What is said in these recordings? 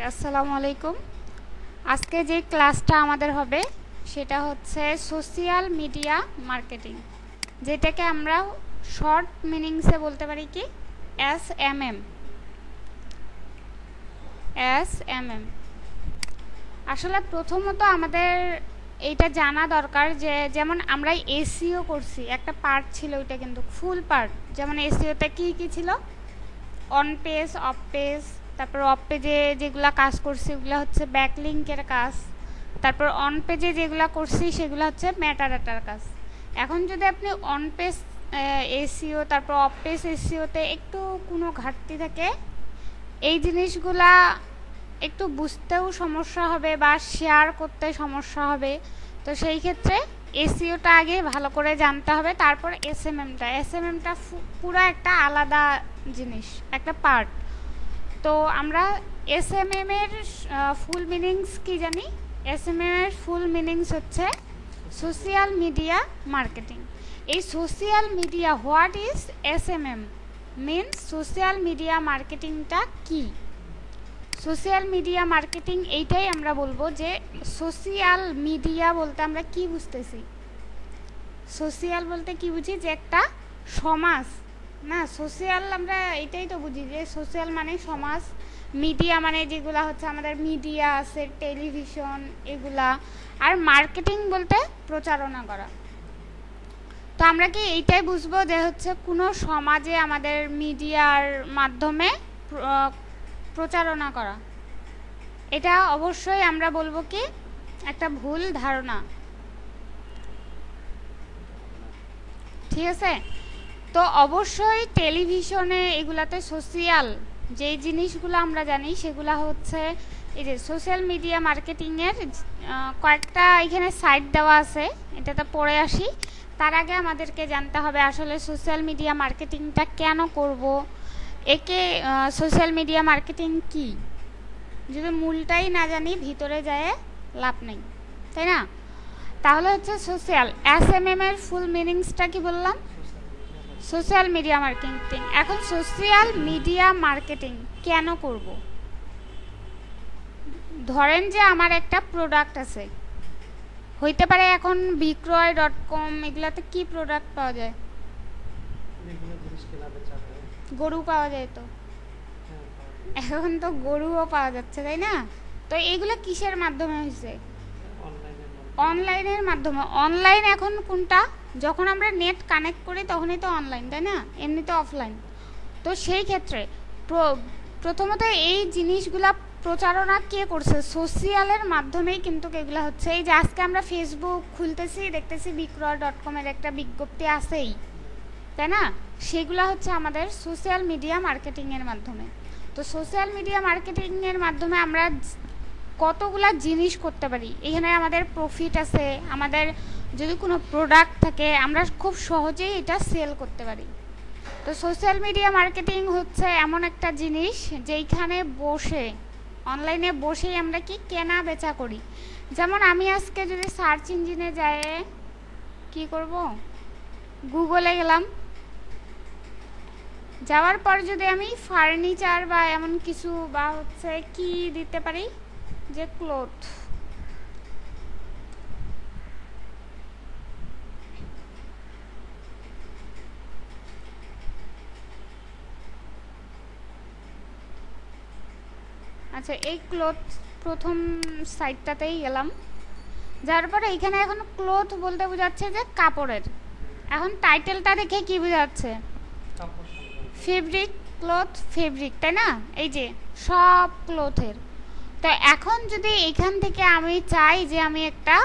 আসসালামু আলাইকুম। আজকে যে ক্লাসটা আমাদের হবে সেটা হচ্ছে সোশ্যাল মিডিয়া মার্কেটিং, যেটাকে আমরা শর্ট মিনিংসে বলতে পারি কি SMM। আসলে প্রথমত আমাদের এইটা জানা দরকার যে যেমন আমরা এসইও করছি, একটা পার্ট ছিল, ওইটা কিন্তু ফুল পার্ট। যেমন এসইওতে কি কি ছিল, অন পেজ, অফ পেজ, তারপর অফ পেজে যেগুলো কাজ করছি ওগুলো হচ্ছে ব্যাকলিংকের কাজ, তারপর অন পেজে যেগুলো করছি সেগুলো হচ্ছে মেটা ডাটার কাজ। এখন যদি আপনি অন পেজ এসইও তারপর অফ পেজ এসইওতে একটু কোনো ঘাটতি থাকে, এই জিনিসগুলা একটু বুঝতেও সমস্যা হবে বা শেয়ার করতে সমস্যা হবে। তো সেই ক্ষেত্রে এসইওটা আগে ভালো করে জানতে হবে, তারপর এসএমএমটা পুরো একটা আলাদা জিনিস, একটা পার্ট। তো আমরা এসএমএম এর ফুল মিনিংস কি জানি? এসএমএম এর ফুল মিনিংস হচ্ছে সোশ্যাল মিডিয়া মার্কেটিং। এই social media, what is SMM means social media মার্কেটিংটা কি? সোশ্যাল মিডিয়া মার্কেটিং এইটাই আমরা বলবো যে সোশ্যাল মিডিয়া বলতে আমরা কি বুঝতেছি। সোশ্যাল বলতে কি বুঝি? যে একটা সমাজ, না সোশ্যাল আমরা এটাই তো বুঝি যে সোশ্যাল মানে সমাজ, মিডিয়া মানে যেগুলা হচ্ছে আমাদের মিডিয়া আছে, টেলিভিশন এগুলা, আর মার্কেটিং বলতে প্রচারণা করা। তো আমরা কি এইটাই বুঝবো যে হচ্ছে কোনো সমাজে আমাদের মিডিয়ার মাধ্যমে প্রচারণা করা? এটা অবশ্যই আমরা বলবো কি একটা ভুল ধারণা, ঠিক আছে? তো অবশ্যই টেলিভিশনে এগুলাতে সোশ্যাল যেই জিনিসগুলো আমরা জানি সেগুলো হচ্ছে এই যে সোশ্যাল মিডিয়া মার্কেটিংয়ের কয়েকটা এখানে সাইট দেওয়া আছে, এটাতে পড়ে আসি। তার আগে আমাদেরকে জানতে হবে আসলে সোশ্যাল মিডিয়া মার্কেটিংটা কেন করব, একে সোশ্যাল মিডিয়া মার্কেটিং কি। যদি মূলটাই না জানি ভিতরে যায় লাভ নেই, তাই না? তাহলে হচ্ছে সোশ্যাল এসএমএম এর ফুল মিনিংসটা কি বললাম? Social media marketing. এখন সোশ্যাল মিডিয়া মার্কেটিং কেন করব? ধরেন যে আমার একটা প্রোডাক্ট আছে, হইতে পারে এখন বিক্রয়.com, এগুলাতে কি প্রোডাক্ট পাওয়া যায়? গরু পাওয়া যায়, তো এখন তো গরুও পাওয়া যাচ্ছে, তাই না? তো এগুলো কিসের মাধ্যমে হয়েছে? অনলাইনের মাধ্যমে। অনলাইন এখন কোনটা? যখন আমরা নেট কানেক্ট করি তখনই তো অনলাইন, তাই না? এমনিতে অফলাইন। তো সেই ক্ষেত্রে প্রথমত এই জিনিসগুলা প্রচারণা কে করছে? সোশ্যালের মাধ্যমেই কিন্তু এগুলো হচ্ছে। এই যে আজকে আমরা ফেসবুক খুলতেছি, দেখতেছি বিক্রয়.com এর একটা বিজ্ঞপ্তি আছেই, তাই না? সেগুলো হচ্ছে আমাদের সোশ্যাল মিডিয়া মার্কেটিংয়ের মাধ্যমে। তো সোশ্যাল মিডিয়া মার্কেটিংয়ের মাধ্যমে আমরা কতগুলা জিনিস করতে পারি। এখানে আমাদের প্রফিট আছে, আমাদের যদি কোনো প্রোডাক্ট থাকে আমরা খুব সহজেই এটা সেল করতে পারি। তো সোশ্যাল মিডিয়া মার্কেটিং হচ্ছে এমন একটা জিনিস যেইখানে বসে, অনলাইনে বসেই আমরা কি কেনা বেচা করি। যেমন আমি আজকে যদি সার্চ ইঞ্জিনে যাই, কি করব, গুগলে গেলাম, যাওয়ার পর যদি আমি ফার্নিচার বা এমন কিছু বা হচ্ছে কি দিতে পারি, যে ক্লথ, আচ্ছা এই ক্লথ প্রথম সাইটটাতেই গেলাম, যার পরে এখানে এখন ক্লথ বলতে বোঝাচ্ছে যে কাপড়ের। এখন টাইটেলটা দেখে কি বোঝাচ্ছে? ফেব্রিক, ক্লথ, ফেব্রিক, তাই না? এই যে সব ক্লথের। তো এখন যদি এখান থেকে আমি চাই যে আমি একটা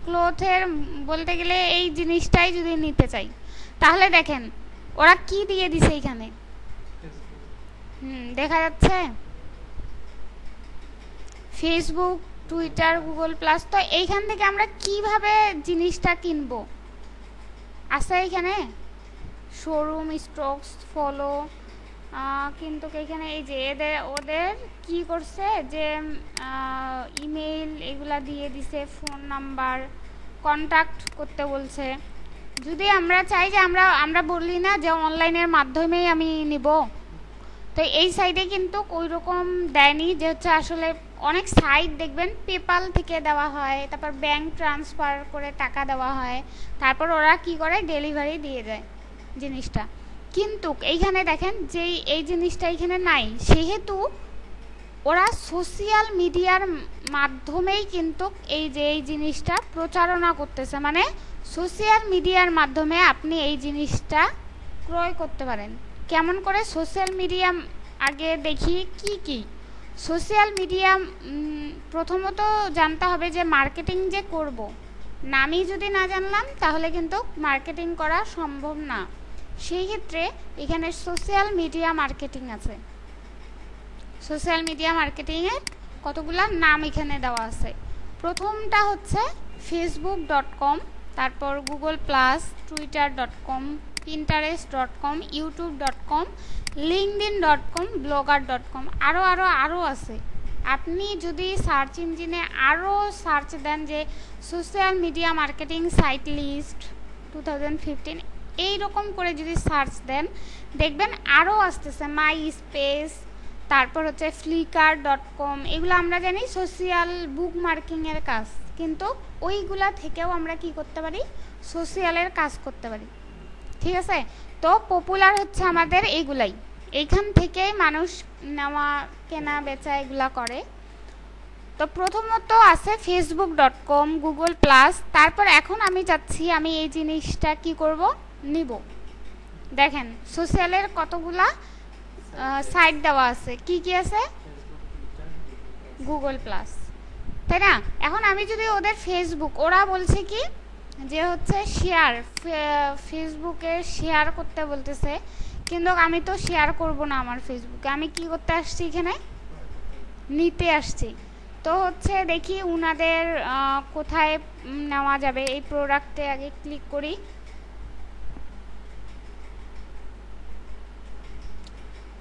ক্লথের বলতে গেলে এই জিনিসটাই যদি নিতে চাই, তাহলে দেখেন ওরা কি দিয়ে দিছে এখানে, দেখা যাচ্ছে ফেসবুক, টুইটার, গুগল প্লাস। তো এইখান থেকে আমরা কিভাবে জিনিসটা কিনবো? আছে এখানে শোরুম, স্টকস, ফলো, কিন্তু এখানে এই যে ওদের কি করছে যে ইমেল এগুলা দিয়ে দিছে, ফোন নাম্বার, কন্ট্যাক্ট করতে বলছে। যদি আমরা চাই যে আমরা বলি না যে অনলাইনের মাধ্যমেই আমি নিব, তো এই সাইডে কিন্তু ওই রকম দেয়নি, যে হচ্ছে আসলে অনেক সাইট দেখবেন পেপাল থেকে দেওয়া হয়, তারপর ব্যাংক ট্রান্সফার করে টাকা দেওয়া হয়, তারপর ওরা কি করে ডেলিভারি দিয়ে দেয় জিনিসটা। কিন্তু এইখানে দেখেন যে এই জিনিসটা এখানে নাই, সেহেতু ওরা সোশ্যাল মিডিয়ার মাধ্যমেই কিন্তু এই যে এই জিনিসটা প্রচারণা করতেছে, মানে সোশ্যাল মিডিয়ার মাধ্যমে আপনি এই জিনিসটা ক্রয় করতে পারেন। কেমন করে সোশ্যাল মিডিয়া, আগে দেখি কি কি সোশ্যাল মিডিয়া। প্রথমত জানতে হবে যে মার্কেটিং যে করব, নামই যদি না জানলাম তাহলে কিন্তু মার্কেটিং করা সম্ভব না। সেই ক্ষেত্রে এখানে সোশ্যাল মিডিয়া মার্কেটিং আছে, সোশ্যাল মিডিয়া মার্কেটিংয়ের কতগুলো নাম এখানে দেওয়া আছে। প্রথমটা হচ্ছে facebook.com, তারপর google+, twitter.com, pinterest.com, youtube.com, linkedin.com, blogger.com, আরও আছে। আপনি যদি সার্চ ইঞ্জিনে আরও সার্চ দেন যে social media marketing site list 2015 এইরকম করে যদি সার্চ দেন দেখবেন আরও আসতেছে, মাই স্পেস, তারপর হচ্ছে flickr.com, এগুলো আমরা জানি সোশ্যাল বুক মার্কিংয়ের কাজ, কিন্তু ওইগুলা থেকেও আমরা কি করতে পারি, সোশ্যালের কাজ করতে পারি। ঠিক আছে, তো পপুলার হচ্ছে আমাদের এইগুলাই, এইখান থেকেই মানুষ নেওয়া কেনা বেচা এগুলা করে। তো প্রথমত আছে facebook.com, google+, তারপর এখন আমি চাচ্ছি আমি এই জিনিসটা কি করব, নিব। দেখেন সোশ্যালের কতগুলা সাইট দেওয়া আছে, কি কি আছে, গুগল+, তাই না? এখন আমি যদি ওদের ফেসবুক, ওরা বলছে কি যে হচ্ছে শেয়ার, ফেসবুকে শেয়ার করতে বলতেছে, কিন্তু আমি তো শেয়ার করব না আমার ফেসবুকে, আমি কি করতে আসছি, এখানে নিতে আসছি। তো হচ্ছে দেখি উনাদের কোথায় নেওয়া যাবে, এই প্রোডাক্টে আগে ক্লিক করি।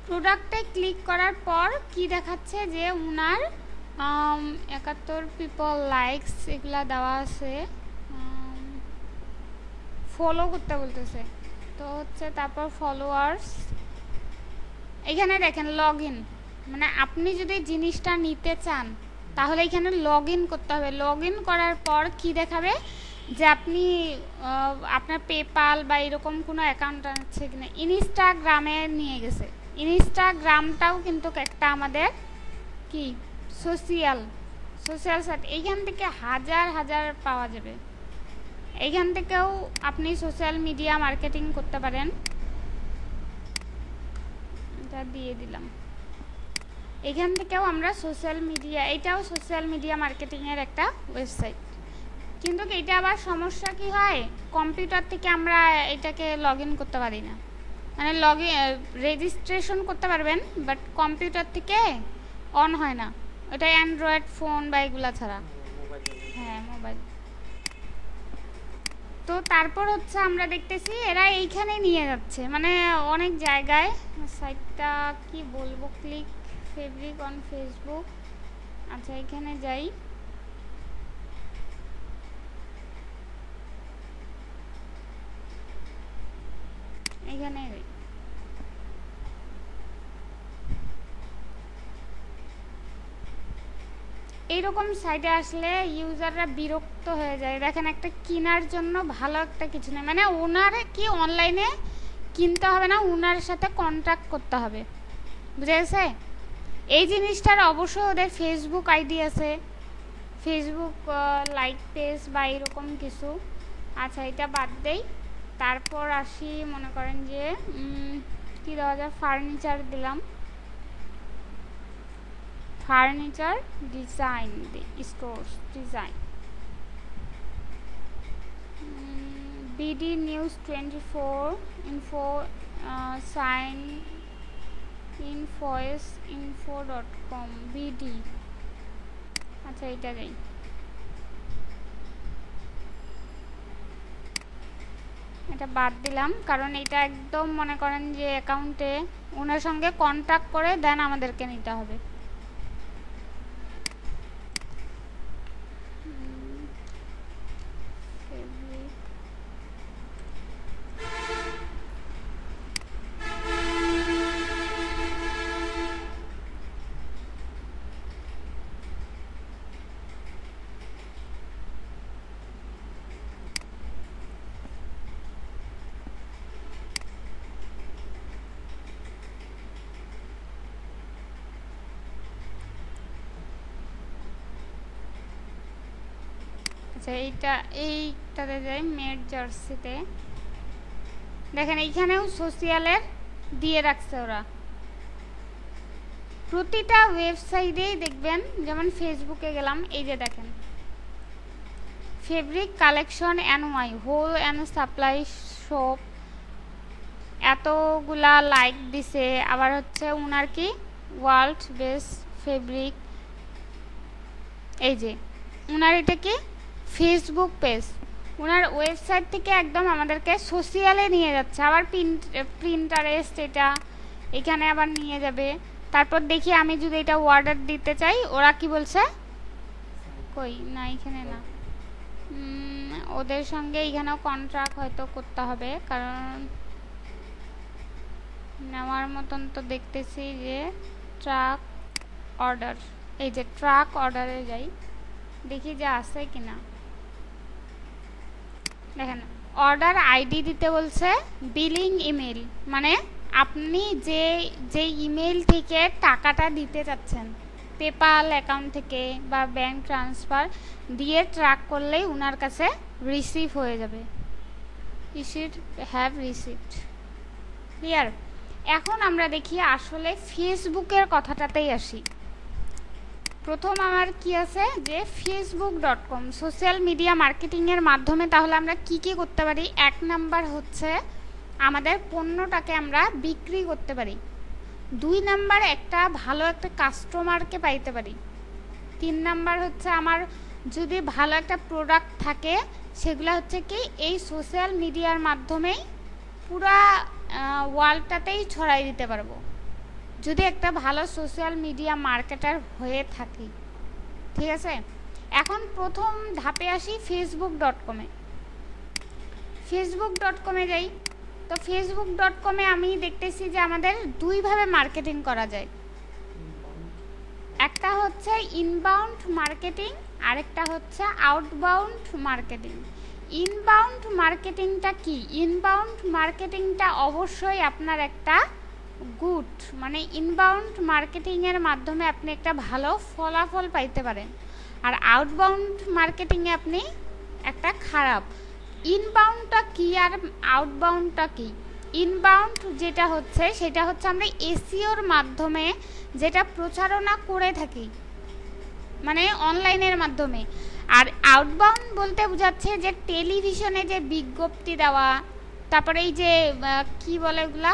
প্রোডাক্টে ক্লিক করার পর কি দেখাচ্ছে যে উনার 71 পিপল লাইকস এগুলা দেওয়া আছে, ফলো করতে বলতেছে। তো হচ্ছে তারপর ফলোয়ার্স, এখানে দেখেন লগ ইন, মানে আপনি যদি জিনিসটা নিতে চান তাহলে এখানে লগ ইন করতে হবে। লগ ইন করার পর কি দেখাবে যে আপনি আপনার পেপাল বা এরকম কোনো অ্যাকাউন্ট আছে কিনা। ইনস্টাগ্রামে নিয়ে গেছে, ইনস্টাগ্রামটাও কিন্তু একটা আমাদের কি সোশ্যাল সাইট, এইখান থেকে হাজার হাজার পাওয়া যাবে। এইখান থেকেও আপনি সোশ্যাল মিডিয়া মার্কেটিং করতে পারেন। এটা দিয়ে দিলাম, এখান থেকেও আমরা সোশ্যাল মিডিয়া, এটাও সোশ্যাল মিডিয়া মার্কেটিংয়ের একটা ওয়েবসাইট। কিন্তু এটা আবার সমস্যা কি হয়, কম্পিউটার থেকে আমরা এটাকে লগ ইন করতে পারি না, মানে রেজিস্ট্রেশন করতে পারবেন বাট কম্পিউটার থেকে অন হয় না, ওটা অ্যান্ড্রয়েড ফোন বা এগুলা ছাড়া। হ্যাঁ, মোবাইল। তো তারপর হচ্ছে আমরা দেখতেছি এরা এইখানে নিয়ে যাচ্ছে, মানে অনেক জায়গায়। সাইটটা কি বলবো, ক্লিক ফেব্রিক অন ফেসবুক। আচ্ছা, এখানে যাই, এখানে এইরকম সাইটে আসলে ইউজাররা বিরক্ত হয়ে যায়। দেখেন একটা কেনার জন্য ভালো একটা কিছু নেই, মানে ওনার কি অনলাইনে কিনতে হবে না, ওনার সাথে কন্ট্যাক্ট করতে হবে, বুঝে গেছে? এই জিনিসটার অবশ্যই ওদের ফেসবুক আইডি আছে, ফেসবুক লাইক পেজ বা এরকম কিছু। আচ্ছা, এটা বাদ দেই। তারপর আসি, মনে করেন যে কি দেওয়া যায়, ফার্নিচার দিলাম, furniture design, stores design, BD news 24, info, সাইন ইনফয়েস info.com, বিডি। আচ্ছা, এটা যাই, এটা বাদ দিলাম, কারণ এটা একদম মনে করেন যে অ্যাকাউন্টে ওনার সঙ্গে কন্ট্যাক্ট করে দেন আমাদেরকে নিতে হবে। আচ্ছা এইটাতে যাই, মেড জার্সিতে দেখেন এইখানেও সোশ্যালের দিয়ে রাখছে ওরা। প্রতিটা ওয়েবসাইটেই দেখবেন, যেমন ফেসবুকে গেলাম, এই যে দেখেন ফেব্রিক কালেকশন এনওয়াই হোল অ্যান্ড সাপ্লাই শপ, এতগুলা লাইক দিছে। আবার হচ্ছে উনার কি ওয়ার্ল্ড বেস্ট ফেব্রিক, এই যে উনার এটা কি ফেসবুক পেজ, ওনার ওয়েবসাইট থেকে একদম আমাদেরকে সোশ্যালে নিয়ে যাচ্ছে। আবার প্রিন্টারেস্ট এটা এখানে আবার নিয়ে যাবে। তারপর দেখি আমি যদি এটা অর্ডার দিতে চাই, ওরা কি বলছে, কই না এখানে না, ওদের সঙ্গে এখানেও কন্ট্রাক্ট হয়তো করতে হবে, কারণ নেওয়ার মতন তো দেখতেছি যে ট্রাক অর্ডার, এই যে ট্রাক অর্ডারে যাই, দেখি যে আছে কিনা। দেখেন অর্ডার আইডি দিতে বলছে, বিলিং ইমেল, মানে আপনি যে ইমেল থেকে টাকাটা দিতে চাচ্ছেন, পেপাল অ্যাকাউন্ট থেকে বা ব্যাংক ট্রান্সফার দিয়ে ট্র্যাক করলেই উনার কাছে রিসিভ হয়ে যাবে। You should have received. Clear? এখন আমরা দেখি আসলে ফেসবুকের কথাটাতেই আসি। প্রথম আমার কি আছে যে facebook.com সোশ্যাল মিডিয়া মার্কেটিংয়ের মাধ্যমে তাহলে আমরা কি কি করতে পারি। এক নাম্বার হচ্ছে আমাদের পণ্যটাকে আমরা বিক্রি করতে পারি। দুই নাম্বার একটা ভালো একটা কাস্টমারকে পাইতে পারি। তিন নাম্বার হচ্ছে আমার যদি ভালো একটা প্রোডাক্ট থাকে, সেগুলো হচ্ছে কি এই সোশ্যাল মিডিয়ার মাধ্যমেই পুরা ওয়ার্ল্ডটাতেই ছড়াই দিতে পারবো, যদি একটা ভালো সোশ্যাল মিডিয়া মার্কেটার হয়ে থাকি। ঠিক আছে, এখন প্রথম ধাপে আসি facebook.com-এ। facebook.com-এ যাই, তো facebook.com-এ আমি দেখতেছি যে আমাদের দুইভাবে মার্কেটিং করা যায়। একটা হচ্ছে ইনবাউন্ড মার্কেটিং, আরেকটা হচ্ছে আউটবাউন্ড মার্কেটিং। ইনবাউন্ড মার্কেটিংটা কি? ইনবাউন্ড মার্কেটিংটা অবশ্যই আপনার একটা গুড, মানে ইনবাউন্ড মার্কেটিংয়ের মাধ্যমে আপনি একটা ভালো ফলাফল পাইতে পারেন, আর আউটবাউন্ড মার্কেটিংয়ে আপনি একটা খারাপ। ইনবাউন্ডটা কি আর আউটবাউন্ডটা কি? ইনবাউন্ড যেটা হচ্ছে সেটা হচ্ছে আমরা এসইওর মাধ্যমে যেটা প্রচারণা করে থাকি, মানে অনলাইনের মাধ্যমে। আর আউটবাউন্ড বলতে বোঝাচ্ছে যে টেলিভিশনে যে বিজ্ঞপ্তি দেওয়া, তারপরে এই যে কি বলে ওগুলা,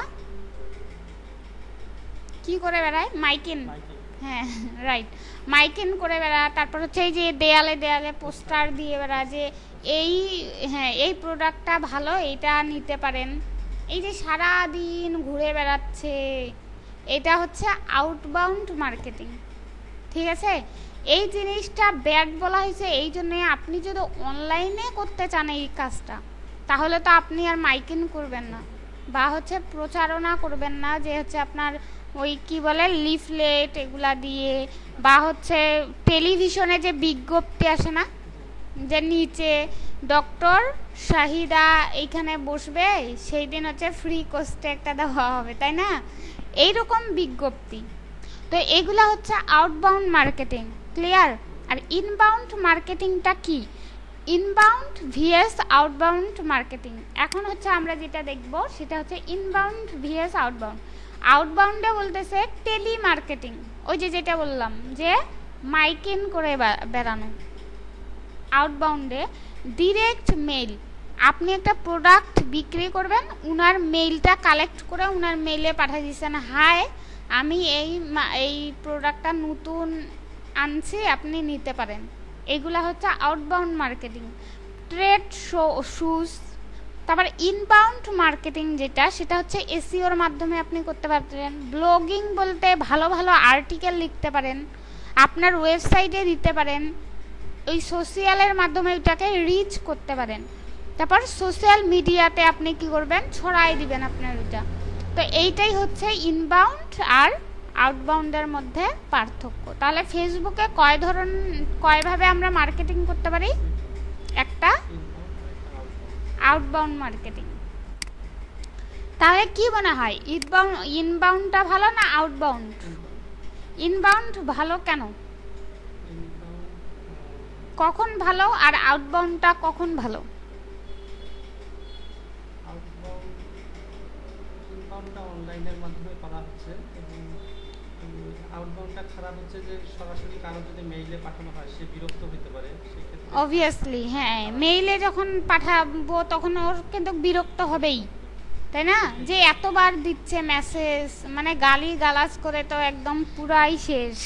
কি করে বেড়ায়, মাইকিন, হ্যাঁ রাইট, মাইকিন করে বেড়া। তারপর হচ্ছে এই যে দেয়ালে দেয়ালে পোস্টার দিয়ে বেড়া যে এই প্রোডাক্টটা ভালো, এইটা নিতে পারেন। এই যে সারা দিন ঘুরে বেড়াচ্ছে, এটা হচ্ছে আউটবাউন্ড মার্কেটিং। ঠিক আছে, এই জিনিসটা ব্যাড বলা হয়েছে এই জন্যে, আপনি যদি অনলাইনে করতে চান এই কাজটা, তাহলে তো আপনি আর মাইকিং করবেন না বা হচ্ছে প্রচারণা করবেন না, যে হচ্ছে আপনার ওই কি বলে লিফলেট এগুলা দিয়ে, বা হচ্ছে টেলিভিশনে যে বিজ্ঞপ্তি আসে না, যে নিচে ডক্টর শাহিদা এইখানে বসবে, সেই দিন হচ্ছে ফ্রি কোস্টে একটা দেওয়া হবে, তাই না, এইরকম বিজ্ঞপ্তি। তো এগুলা হচ্ছে আউটবাউন্ড মার্কেটিং। ক্লিয়ার? আর ইনবাউন্ড মার্কেটিংটা কি? Inbound VS outbound marketing. এখন হচ্ছে আমরা যেটা দেখব সেটা হচ্ছে ইনবাউন্ড ভিএস আউটবাউন্ড। আউটবাউন্ডে বলতেছে টেলি মার্কেটিং, ওই যে যেটা বললাম যে মাইকিং করে বেড়ানো। আউটবাউন্ডে ডিরেক্ট মেইল, আপনি একটা প্রোডাক্ট বিক্রি করবেন, উনার মেইলটা কালেক্ট করে উনার মেইলে পাঠিয়ে দিচ্ছেন, হাই আমি এই প্রোডাক্টটা নতুন আনছি, আপনি নিতে পারেন। এগুলা হচ্ছে আউটবাউন্ড মার্কেটিং। Trade shoes. তারপর ইনবাউন্ড মার্কেটিং যেটা, সেটা হচ্ছে এসইওর মাধ্যমে আপনি করতে পারেন। ব্লগিং বলতে ভালো ভালো আর্টিকেল লিখতে পারেন, আপনার ওয়েবসাইটে দিতে পারেন, ওই সোশ্যালের মাধ্যমে ওইটাকে রিচ করতে পারেন। তারপর সোশ্যাল মিডিয়াতে আপনি কি করবেন, ছড়াই দিবেন আপনার ওইটা। তো এইটাই হচ্ছে ইনবাউন্ড আর আউটবাউন্ডের মধ্যে পার্থক্য। তাহলে ফেসবুকে কয়ভাবে আমরা মার্কেটিং করতে পারি? একটা আউটবাউন্ড মার্কেটিং। তাহলে কি মনে হয়, ইনবাউন্ডটা ভালো না আউটবাউন্ড? ইনবাউন্ড ভালো কেন? কখন ভালো আর আউটবাউন্ডটা কখন ভালো? ইনবাউন্ডটা অনলাইনের মাধ্যমে করা হচ্ছে এবং আউটবাউন্ডটা খারাপ হচ্ছে যে সরাসরি কারো যদি মেইলে পাঠানো হয় সে বিরক্ত হতে পারে সেক্ষেত্রে। অবভিয়াসলি হ্যাঁ, মেইলে যখন পাঠাবো তখন ওর কিন্তু বিরক্ত হবেই, তাই না? যে এতবার দিচ্ছে মেসেজ, মানে গালি গালাজ করে তো একদম পুরাই শেষ।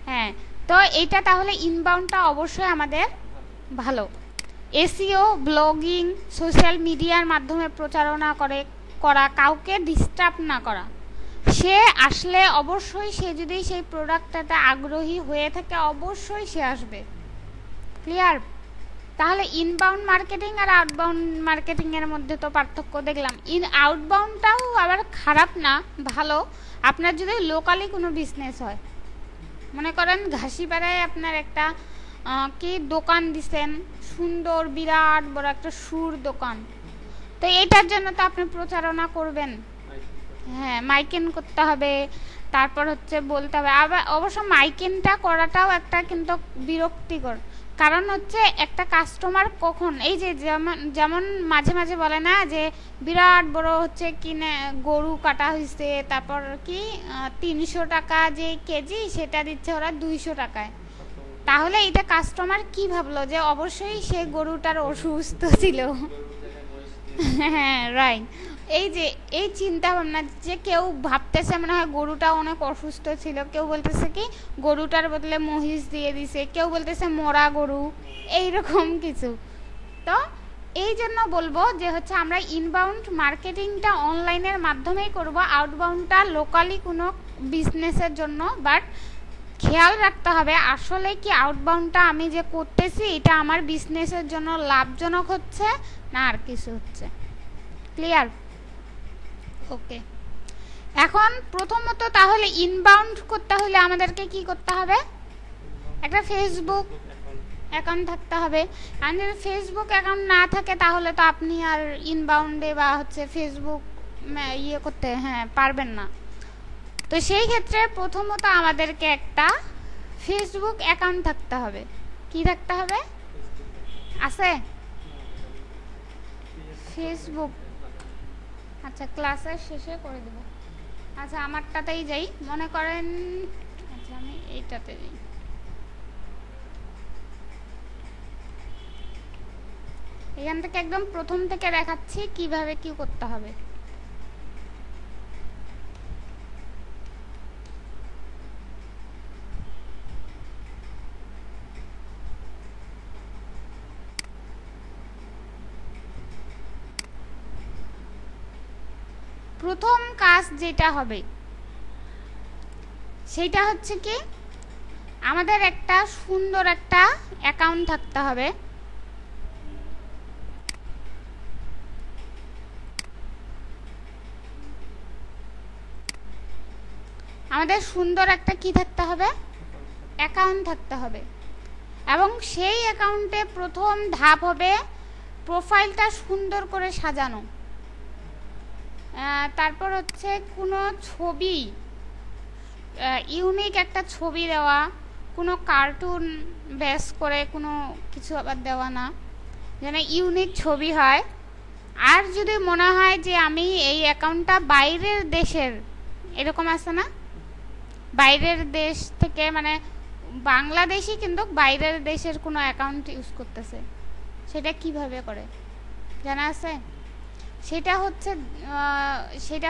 হ্যাঁ, তো এইটা তাহলে ইনবাউন্ডটা অবশ্যই আমাদের ভালো। এসইও, ব্লগিং, সোশ্যাল মিডিয়ার মাধ্যমে প্রচারণা করা, কাউকে ডিস্টার্ব না করা। সে আসলে অবশ্যই, সে যদি সেই প্রোডাক্টটাতে আগ্রহী হয়ে থাকে অবশ্যই সে আসবে। ক্লিয়ার? তাহলে ইনবাউন্ড মার্কেটিং আর আউটবাউন্ড মার্কেটিং এর মধ্যে তো পার্থক্য দেখলাম। আউটবাউন্ডটাও আবার খারাপ না, ভালো আপনার যদি লোকালি কোনো বিজনেস হয়। মনে করেন ঘাসিপাড়ায় আপনার একটা কি দোকান দিছেন, সুন্দর বিরাট বড় একটা সুর দোকান, তো এইটার জন্য তো আপনি প্রচারণা করবেন। হ্যাঁ, মাইকেন করতে হবে, তারপর হচ্ছে বলতে হবে। আবার অবশ্য মাইকেনটা করাটাও একটা কিন্তু বিরক্তিকর, কারণ হচ্ছে একটা কাস্টমার কখন, এই যে যেমন মাঝে মাঝে বলে না যে বিরাট বড় হচ্ছে কিনে গরু কাটা হয়েছে, তারপর কি 300 টাকা যে কেজি সেটা দিচ্ছে ওরা 200 টাকায়। তাহলে এটা কাস্টমার কি ভাবলো যে অবশ্যই সে গরুটার অসুস্থ ছিল। হ্যাঁ রাইট, এই যে এই চিন্তা ভাবনা যে কেউ ভাবতেছে মনে হয় গরুটা অনেক অসুস্থ ছিল, কেউ বলতেছে কি গরুটার বদলে মহিষ দিয়ে দিছে, কেউ বলতেছে মরা গরু, এইরকম কিছু। তো এই জন্য বলবো যে হচ্ছে আমরা ইনবাউন্ড মার্কেটিংটা অনলাইনের মাধ্যমেই করব, আউটবাউন্ডটা লোকালি কোনো বিজনেসের জন্য। বাট খেয়াল রাখতে হবে আসলে কি আউটবাউন্ডটা আমি যে করতেছি এটা আমার বিজনেসের জন্য লাভজনক হচ্ছে না আর কিছু হচ্ছে। ক্লিয়ার? ওকে, এখন প্রথমত তাহলে ইনবাউন্ড করতে হলে আমাদেরকে কি করতে হবে? একটা ফেসবুক অ্যাকাউন্ট থাকতে হবে। আর যদি ফেসবুক অ্যাকাউন্ট না থাকে তাহলে তো আপনি আর ইনবাউন্ডে বা হচ্ছে ফেসবুক ইয়ে করতে পারবেন না। তো সেই ক্ষেত্রে প্রথমত আমাদেরকে একটা ফেসবুক অ্যাকাউন্ট থাকতে হবে। কি থাকতে হবে? আছে ফেসবুক? আচ্ছা, ক্লাসের শেষে করে দেব। আচ্ছা, আমারটাতেই যাই, মনে করেন আচ্ছা আমি এইটাতে যাই। এখান থেকে একদম প্রথম থেকে দেখাচ্ছি কিভাবে কি করতে হবে। প্রথম কাজ যেটা হবে সেটা হচ্ছে কি আমাদের একটা সুন্দর একটা অ্যাকাউন্ট থাকতে হবে। আমাদের সুন্দর একটা কি থাকতে হবে? অ্যাকাউন্ট থাকতে হবে। এবং সেই অ্যাকাউন্টে প্রথম ধাপ হবে প্রোফাইলটা সুন্দর করে সাজানো। তারপর হচ্ছে কোনো ছবি, ইউনিক একটা ছবি দেওয়া, কোনো কার্টুন বেস করে কোনো কিছু আবার দেওয়া না, যেন ইউনিক ছবি হয়। আর যদি মনে হয় যে আমি এই অ্যাকাউন্টটা বাইরের দেশের, এরকম আছে না, বাইরের দেশ থেকে মানে বাংলাদেশি কিন্তু বাইরের দেশের কোনো অ্যাকাউন্ট ইউজ করতেছে, সেটা কিভাবে করে জানা আছে? সেটা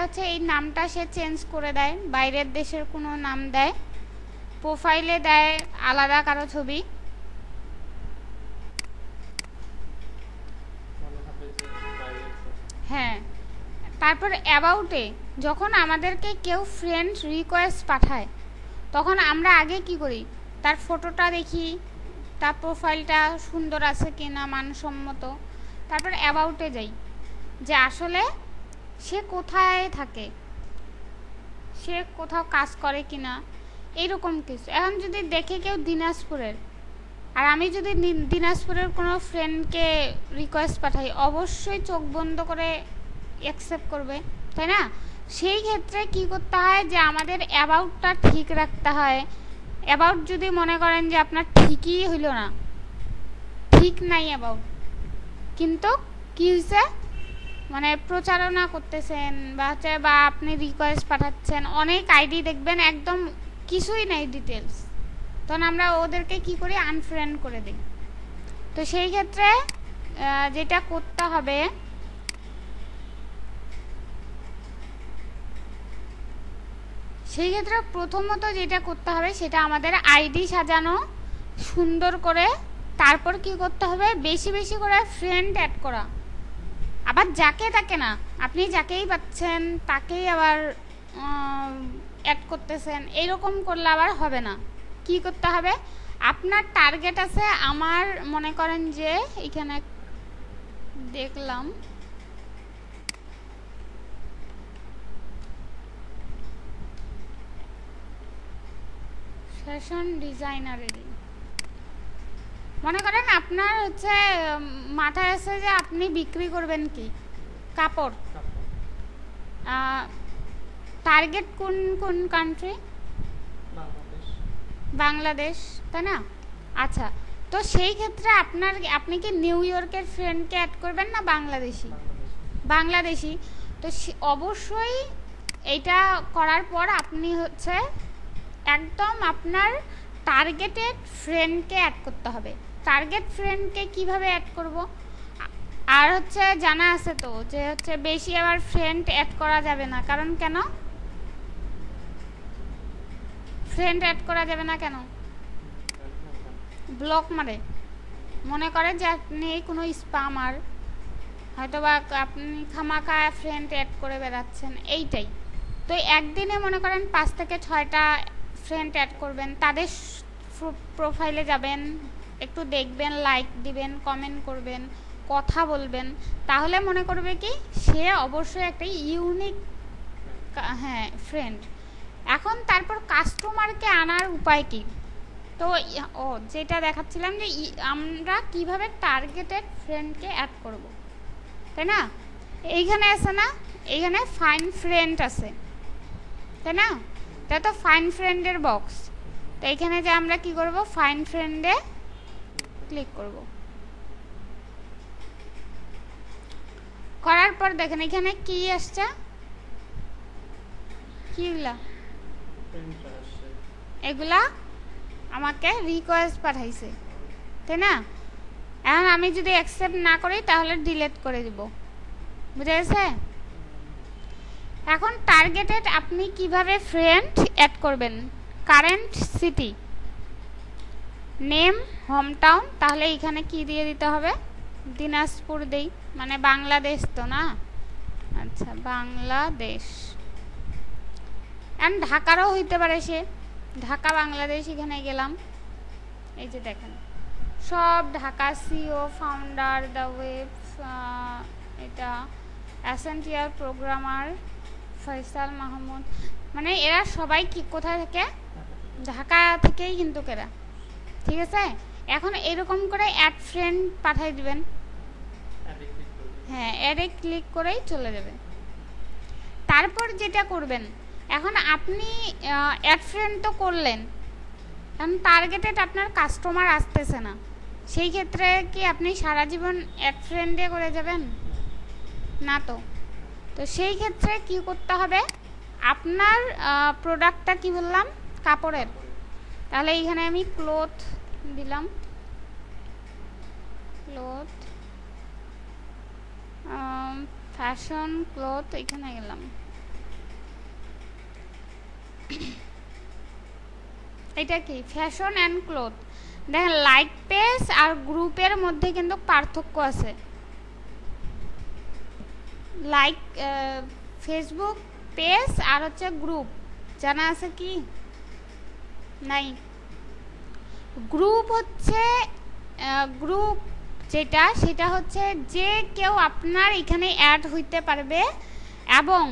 হচ্ছে এই নামটা সে চেঞ্জ করে দেয়, বাইরের দেশের কোনো নাম দেয়, প্রোফাইলে দেয় আলাদা কারো ছবি। হ্যাঁ, তারপর অ্যাবাউটে যখন আমাদেরকে কেউ ফ্রেন্ড রিকোয়েস্ট পাঠায় তখন আমরা আগে কি করি? তার ফটোটা দেখি, তার প্রোফাইলটা সুন্দর আছে কিনা, মানসম্মত। তারপর অ্যাবাউটে যাই যে আসলে সে কোথায় থাকে, সে কোথাও কাজ করে কিনা, এইরকম কিছু। এখন যদি দেখে কেউ দিনাজপুরের, আর আমি যদি দিনাজপুরের কোনো ফ্রেন্ডকে রিকোয়েস্ট পাঠাই, অবশ্যই চোখ বন্ধ করে অ্যাকসেপ্ট করবে, তাই না? সেই ক্ষেত্রে কি করতে হয় যে আমাদের অ্যাবাউটটা ঠিক রাখতে হয়। অ্যাবাউট যদি মনে করেন যে আপনার ঠিকই হইল না, ঠিক নাই অ্যাবাউট, কিন্তু কি হয়েছে মানে প্রচারণা করতেছেন বা হচ্ছে বা আপনি রিকোয়েস্ট পাঠাচ্ছেন, অনেক আইডি দেখবেন একদম কিছুই নাই ডিটেলস, তখন আমরা ওদেরকে কি করি, আনফ্রেন্ড করে দিই। তো সেই ক্ষেত্রে যেটা করতে হবে, প্রথমত যেটা করতে হবে সেটা আমাদের আইডি সাজানো সুন্দর করে, তারপর কি করতে হবে, বেশি বেশি করে ফ্রেন্ড অ্যাড করা। আবার যাকে তাকে না, আপনি যাকেই পাচ্ছেন তাকেই আবার অ্যাড করতেছেন, এইরকম করলে আবার হবে না। কি করতে হবে, আপনার টার্গেট আছে, আমার মনে করেন যে এখানে দেখলাম ফ্যাশন ডিজাইনারেরই, মনে করেন আপনার হচ্ছে মাথায় আছে যে আপনি বিক্রি করবেন কি, কাপড়। টার্গেট কোন কোন কান্ট্রি, বাংলাদেশ, তাই না? আচ্ছা, তো সেই ক্ষেত্রে আপনি কি নিউ ইয়র্কের ফ্রেন্ডকে অ্যাড করবেন না বাংলাদেশি? বাংলাদেশি। তো অবশ্যই এইটা করার পর আপনি হচ্ছে একদম আপনার টার্গেটেড ফ্রেন্ডকে অ্যাড করতে হবে। টার্গেট ফ্রেন্ডকে কিভাবে অ্যাড করব, আর হচ্ছে জানা আছে তো যে হচ্ছে বেশি আবার ফ্রেন্ড অ্যাড করা যাবে না, কারণ কেন ফ্রেন্ড অ্যাড করা যাবে না, কেন? ব্লক মারে, মনে করে যে আপনি কোনো স্প্যামার, হয়তো বা আপনি খামাখা ফ্রেন্ড অ্যাড করে বেড়াচ্ছেন, এইটাই। তো একদিনে মনে করেন 5 থেকে 6টা ফ্রেন্ড অ্যাড করবেন, তাদের প্রোফাইলে যাবেন, একটু দেখবেন, লাইক দিবেন, কমেন্ট করবেন, কথা বলবেন, তাহলে মনে করবে কি সে অবশ্যই একটা ইউনিক হ্যাঁ ফ্রেন্ড। এখন তারপর কাস্টমারকে আনার উপায় কি, তো যেটা দেখাচ্ছিলাম যে আমরা কিভাবে টার্গেটেড ফ্রেন্ডকে অ্যাড করব, তাই না? এইখানে আছে না, এইখানে ফাইন ফ্রেন্ড আছে, তাই না? এটা তো ফাইন ফ্রেন্ডের বক্স। তো এইখানে যে আমরা কি করব, ফাইন ফ্রেন্ডে ক্লিক করব, করার পর দেখেন এখানে কি আসছে, কিগুলা, এগুলা আমাকে রিকোয়েস্ট পাঠাইছে, তাই না? এখন আমি যদি অ্যাকসেপ্ট না করি তাহলে ডিলিট করে দিব, বুঝা গেছে? এখন টার্গেটেড আপনি কিভাবে ফ্রেন্ড অ্যাড করবেন, current city, name, home town, তাহলে এখানে কি দিয়ে দিতে হবে, দিনাজপুর দেই, মানে বাংলাদেশ তো না, আচ্ছা বাংলাদেশ, এন্ড ঢাকারও হইতে পারে, সে ঢাকা বাংলাদেশ, এখানে গেলাম, এই যে দেখেন সব Dhaka, CEO, founder, the web, এটা অ্যাসেন্টিয়ার প্রোগ্রামার, ফয়সাল মাহমুদ, মানে এরা সবাই কি কোথা থেকে, ঢাকা থেকেই কিন্তু এরা, ঠিক আছে? এখন এরকম করে অ্যাড ফ্রেন্ড পাঠিয়ে দিবেন, হ্যাঁ অ্যাডে ক্লিক করেই চলে যাবে। তারপর যেটা করবেন, এখন আপনি অ্যাড ফ্রেন্ড তো করলেন, কারণ টার্গেটেড আপনার কাস্টমার আসতেছে না, সেই ক্ষেত্রে কি আপনি সারা জীবন অ্যাড ফ্রেন্ডে করে যাবেন না? তো তো সেই ক্ষেত্রে কি করতে হবে, আপনার প্রোডাক্টটা কি বললাম, কাপড়ের, তাহলে এইখানে আমি ক্লথ দিলাম, ক্লথ, ফ্যাশন ক্লথ, এখানে গেলাম, এটা কি ফ্যাশন অ্যান্ড ক্লথ। দেখেন লাইক পেজ আর গ্রুপের মধ্যে কিন্তু পার্থক্য আছে। লাইক ফেসবুক পেজ আর হচ্ছে গ্রুপ, জানা আছে কি নাই? গ্রুপ হচ্ছে গ্রুপ যেটা, সেটা হচ্ছে যে কেউ আপনার এখানে অ্যাড হইতে পারবে এবং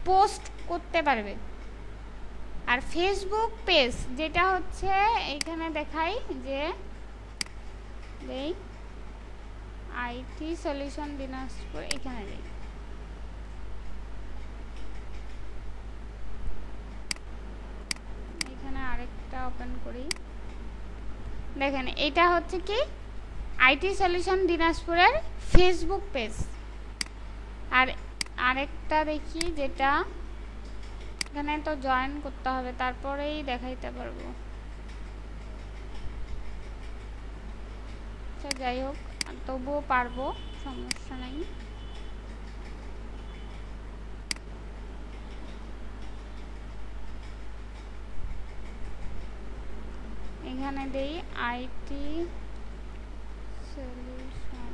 পোস্ট করতে পারবে। আর ফেসবুক পেজ যেটা হচ্ছে এখানে দেখাই যে আইটি সলিউশন দিনাজপুর, এখানে দেই, এখানে আরেকটা ওপেন করি, দেখেন এটা হচ্ছে কি আইটি সলিউশন দিনাজপুরের ফেসবুক পেজ। আর আরেকটা দেখি, যেটা এখানে তো জয়েন করতে হবে, তারপরেই দেখাইতে পারবো। আচ্ছা যাই হোক, তবুও পারবো, সমস্যা নাই। এখানে দেই আইটি সলিউশন।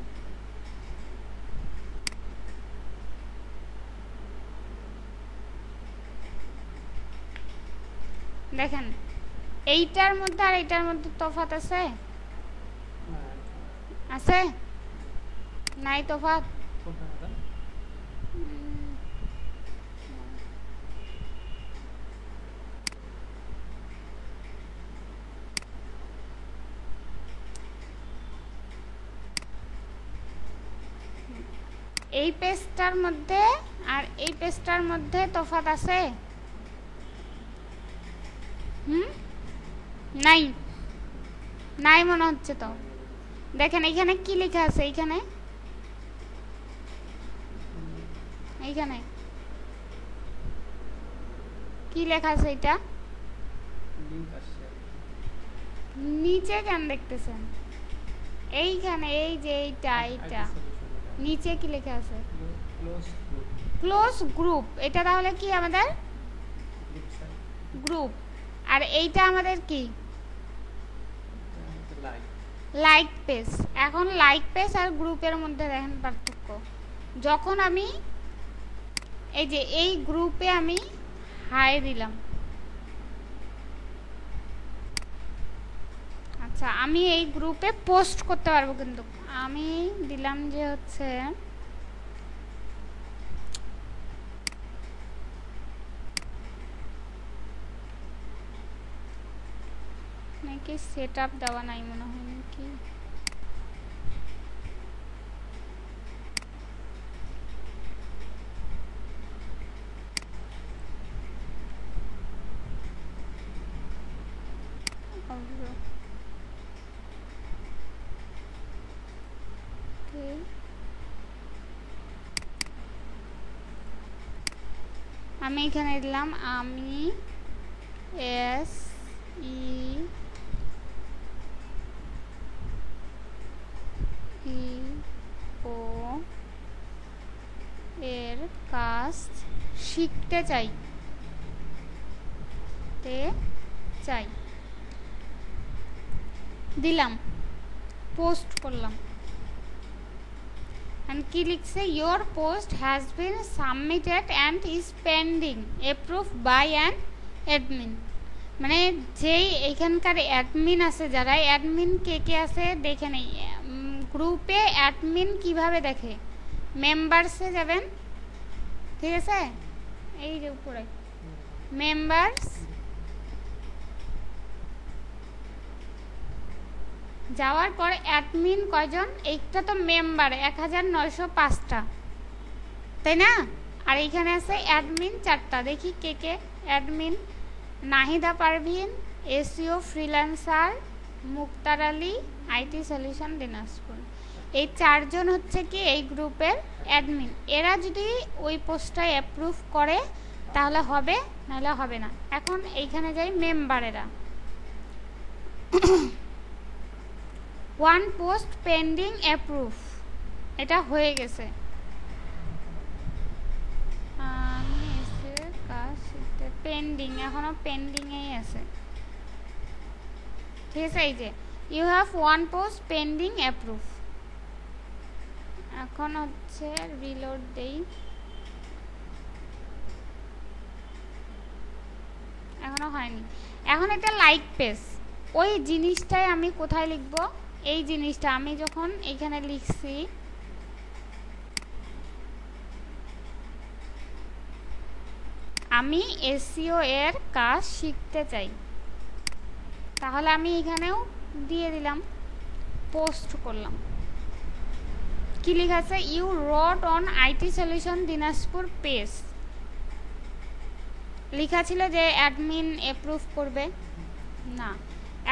দেখেন এইটার মধ্যে আর এইটার মধ্যে তফাৎ আছে? আছে? নাই তফাৎ? এই পেজটার মধ্যে আর এই পেজটার মধ্যে তফাৎ আছে? নাই, নাই মনে হচ্ছে। তো দেখেন এখানে কি লেখা আছে, এইখানে এইখানে কি লেখা আছে? এটা নিচে কেন দেখতেছেন? এইখানে এই যে এইটা নিচে কি লেখা আছে? Close group. এটা তাহলে কি আমাদের গ্রুপ, আর এইটা আমাদের কি লাইক পেজ। এখন লাইক পেজ আর গ্রুপের মধ্যে দেখেন পার্থক্য। যখন আমি এই যে এই গ্রুপে আমি হাই দিলাম, আচ্ছা আমি এই গ্রুপে পোস্ট করতে পারবো, কিন্তু আমি দিলাম যে হচ্ছে নাকি সেটআপ দেওয়া নাই মনে হয় নাকি। আমি এখানে দিলাম আমি এস ও এর কাজ শিখতে চাই দিলাম, পোস্ট করলাম। and কি লিখছে? your post has been submitted and is pending approved by an admin। মানে যেই এখানকার অ্যাডমিন আছে, যারা অ্যাডমিন কে কে আছে দেখে নেই। গ্রুপে অ্যাডমিন কিভাবে দেখে? মেম্বারসে যাবেন, ঠিক আছে, এই যে উপরে মেম্বার্স, যাওয়ার পর অ্যাডমিন কয়জন? এইটা তো মেম্বার 1905টা, তাই না? আর এইখানে আছে অ্যাডমিন 4টা। দেখি কে কে admin? Nahida Parvin, SEO freelancer, Muktar Ali, IT solution Dinajpur. এই 4 জন হচ্ছে কি এই গ্রুপের অ্যাডমিন। এরা যদি ওই পোস্টটা অ্যাপ্রুভ করে তাহলে হবে, নাহলে হবে না। এখন এইখানে যাই মেম্বারেরা। ওয়ান পোস্ট পেন্ডিং অ্যাপ্রুভ, এটা হয়ে গেছে। পেন্ডিং, এখনো পেন্ডিংয়েই আছে, ঠিক আছে। এই যে you have one post pending approve. এখন হচ্ছে রিলোড দেই, এখনো হয়নি। এখন এটা লাইক পেজ, ওই জিনিসটাই আমি কোথায় লিখব? এই জিনিসটা আমি যখন এখানে লিখছি, আমি এসইও এর কাজ শিখতে চাই, তাহলে আমি এখানেও দিয়ে দিলাম, পোস্ট করলাম। কি লেখা আছে? You wrote on IT solution Dinajpur page. লেখা ছিল যে অ্যাডমিন অ্যাপ্রুভ করবে না।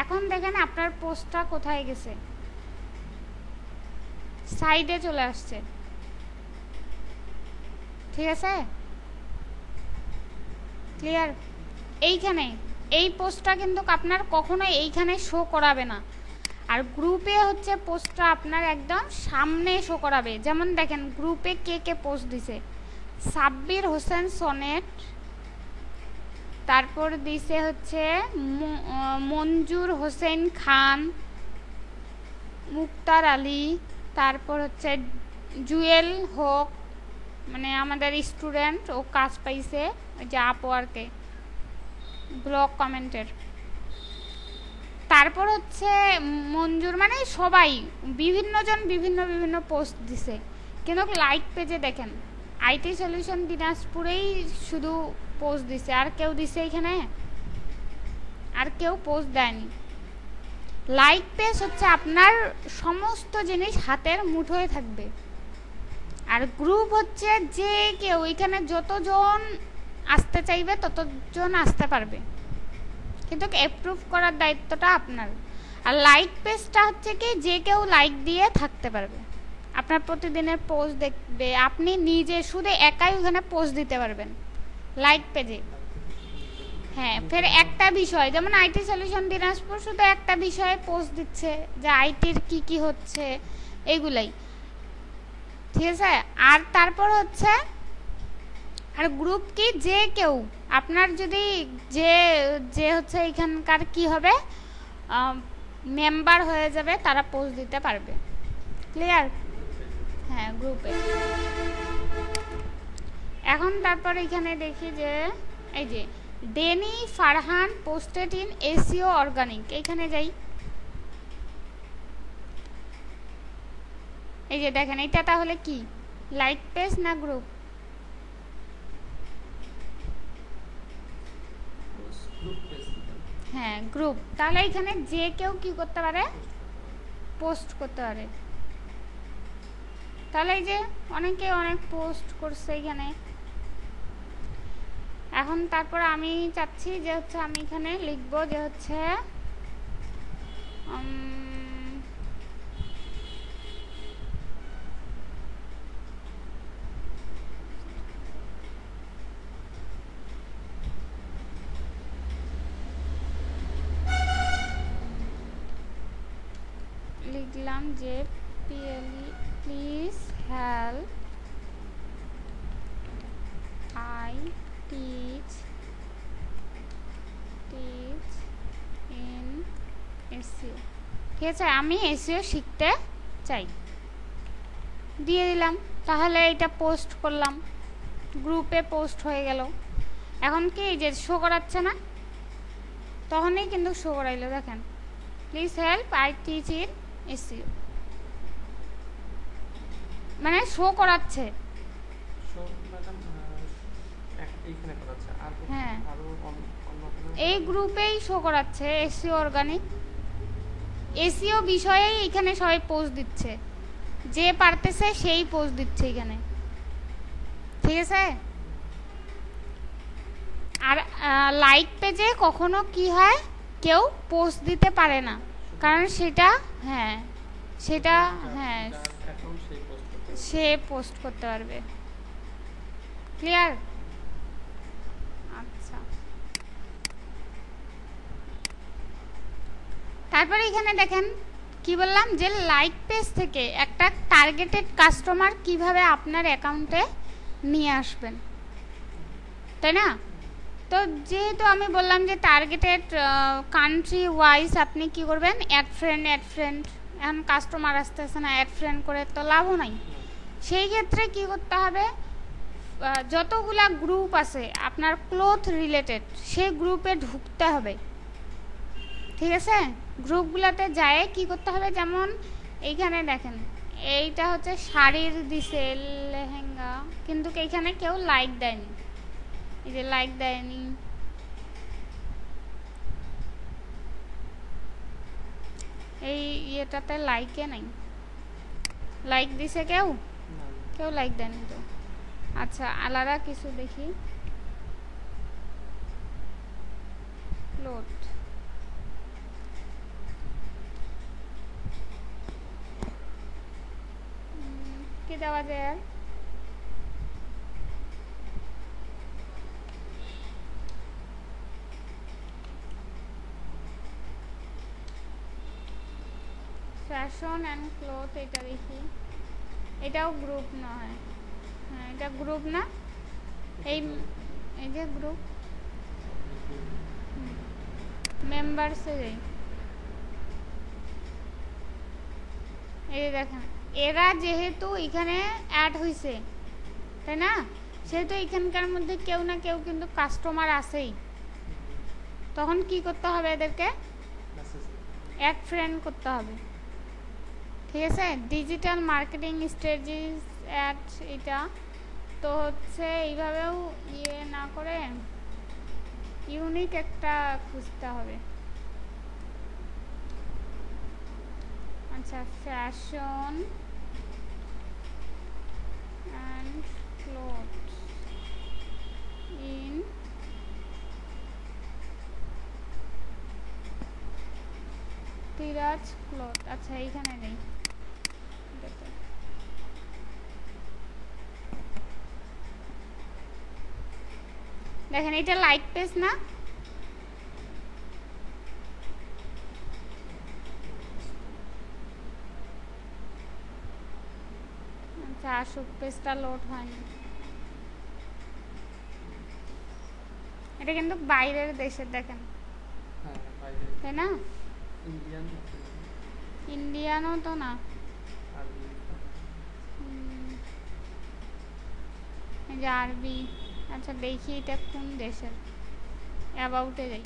এখন দেখেন আপনার পোস্টটা কোথায় গেছে। সাইডে চলে আসছে, ঠিক আছে? ক্লিয়ার? এইখানে এই পোস্টটা কিন্তু আপনার কখনো এইখানে শো করাবে না, আর গ্রুপে হচ্ছে পোস্টটা আপনার একদম সামনে শো করাবে। যেমন দেখেন গ্রুপে কে কে পোস্ট দিছে, সাব্বির হোসেন সনেট, তারপর দিছে হচ্ছে মঞ্জুর হোসেন খান, মুক্তার আলী, তারপর হচ্ছে জুয়েল হক, মানে আমাদের স্টুডেন্ট, ও কাজ পাইছে ওই যে আপওয়ার্কে ব্লগ কমেন্টের। তারপর হচ্ছে মঞ্জুর, মানে সবাই বিভিন্ন জন বিভিন্ন বিভিন্ন পোস্ট দিছে, কিন্তু লাইক পেজে দেখেন আইটি সলিউশন দিনাজপুরেই শুধু পোস্ট দিছে, আর কেউ দিছে এখানে? আর কেউ পোস্ট দেয়নি। লাইক পেজ হচ্ছে আপনার সমস্ত জিনিস হাতের মুঠোয় থাকবে, আর গ্রুপ হচ্ছে যে কেউ এখানে যতজন আসতে চাইবে ততজন আসতে পারবে, কিন্তু অ্যাপ্রুভ করার দায়িত্বটা আপনার। আর লাইক পেজটা হচ্ছে কি যে কেউ লাইক দিয়ে থাকতে পারবে, আপনার প্রতিদিনের পোস্ট দেখবে, আপনি নিজে শুধু একাই ওখানে পোস্ট দিতে পারবেন লাইক পেজে। হ্যাঁ, ফের একটা বিষয়, যেমন আইটি সলিউশন দিনাজপুর শুধু একটা বিষয়ে পোস্ট দিচ্ছে যে আইটির কি কি হচ্ছে এগুলাই, ঠিক আছে? আর তারপর হচ্ছে আর গ্রুপ কি যে কেউ আপনার যদি যে যে হচ্ছে এখানকার কি হবে মেম্বার হয়ে যাবে, তারা পোস্ট দিতে পারবে। ক্লিয়ার? হ্যাঁ, গ্রুপে। এখন তারপর এখানে দেখি যে এই যে Denny Farhan posted in SEO organic, এখানে যাই। এই যে দেখেন এটা তাহলে কি লাইক পেজ না গ্রুপ? হ্যাঁ, গ্রুপ। তাহলে এখানে যে কেউ কি করতে পারে? পোস্ট করতে পারে। তাহলে এই যে অনেকে অনেক পোস্ট করছে এখানে। এখন তারপর আমি চাচ্ছি যে হচ্ছে আমি এখানে লিখবো যে হচ্ছে লিখলাম যে please help I teach in SEO, ঠিক আছে? আমি এসইও শিখতে চাই, দিয়ে দিলাম। তাহলে এটা পোস্ট করলাম, গ্রুপে পোস্ট হয়ে গেল। এখন কি যে শো করাচ্ছে না? তখনই কিন্তু শো করাইলো, দেখেন please help I teach in SEO, মানে শো করাচ্ছে। হ্যাঁ, এই গ্রুপেই শো করাচ্ছে এসইও অর্গানিক। এসইও বিষয়েই এখানে সবাই পোস্ট দিচ্ছে, যে পারতেছে সেই পোস্ট দিচ্ছে এখানে, ঠিক আছে? আর লাইক পেজে কখনো কি হয়, কেউ পোস্ট দিতে পারে না, কারণ সেটা হ্যাঁ সেটা হ্যাঁ সে পোস্ট করতে পারবে। ক্লিয়ার? আচ্ছা, তারপরে এখানে দেখেন কি বললাম যে লাইক পেজ থেকে একটা টার্গেটেড কাস্টমার কিভাবে আপনার অ্যাকাউন্টে নিয়ে আসবেন, তাই না? তো যেহেতু আমি বললাম যে টার্গেটেড কান্ট্রি ওয়াইজ আপনি কি করবেন, অ্যাড ফ্রেন্ড এখন কাস্টমার আসতেছে না, অ্যাড ফ্রেন্ড করে তো লাভও নাই। সেই ক্ষেত্রে কি করতে হবে, যতগুলা গ্রুপ আছে আপনার ক্লোথ রিলেটেড সেই গ্রুপে ঢুকতে হবে, ঠিক আছে? গ্রুপগুলোতে যায় কি করতে হবে, যেমন এইখানে দেখেন এইটা হচ্ছে শাড়ির দিছে লেহেঙ্গা, কিন্তু এইখানে কেউ লাইক দেয়নি, এই যে লাইক দেয়নি। এই ইয়েটাতে লাইকে নাই, লাইক দিছে কেউ লাইক দেয়নি তো। আচ্ছা, আলাদা কিছু দেখি। ক্লোথ, কি দেওয়া যায় আর ফ্যাশন অ্যান্ড ক্লথ, এটা দেখি, এটাও গ্রুপ না হয়, হ্যাঁ এটা গ্রুপ না, এই এই যে গ্রুপ মেম্বার্সে যাই, এই দেখেন এরা যেহেতু এখানে অ্যাড হয়েছে তাই না, সেহেতু এখানকার মধ্যে কেউ না কেউ কিন্তু কাস্টমার আছেই, তখন কি করতে হবে এদেরকে অ্যাড ফ্রেন্ড করতে হবে, ঠিক আছে। ডিজিটাল মার্কেটিং স্ট্র্যাটেজিস অ্যাড, এটা তো হচ্ছে এইভাবেও ইয়ে না করে ইউনিক একটা খুঁজতে হবে। আচ্ছা, ফ্যাশন অ্যান্ড ক্লোথস ইন তিরাজ ক্লথ, আচ্ছা এইখানে নেই, দেখেন এটা লাইক পেজ না, আচ্ছা আসুক, পেজটা লোড হয়নি, এটা কিন্তু বাইরের দেশের, দেখেন তাই না, ইন্ডিয়ানও তো না, এই যে আরবি, আচ্ছা দেখি এটা কোন দেশের, অ্যাবাউটে যাই,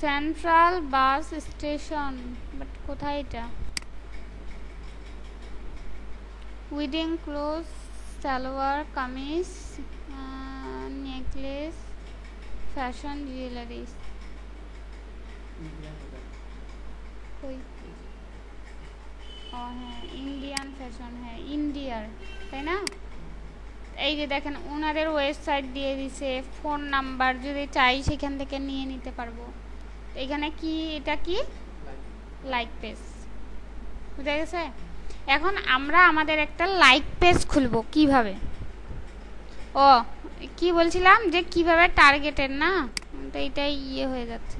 সেন্ট্রাল বাস স্টেশন, বাট কোথায় এটা, weeding cloth, salwar kameez, necklace, fashion jewelleries, কই, ও হ্যাঁ ইন্ডিয়ান ফ্যাশন, হ্যাঁ ইন্ডিয়ার, তাই না, এই যে দেখেন ওনাদের ওয়েবসাইট দিয়ে দিছে, ফোন নাম্বার যদি চাই সেখান থেকে নিয়ে নিতে পারবো, এখানে কি এটা কি লাইক পেজ, বুঝা গেছে। এখন আমরা আমাদের একটা লাইক পেজ খুলবো, কিভাবে, ও কি বলছিলাম যে কিভাবে টার্গেটের না, তো এটাই ইয়ে হয়ে যাচ্ছে,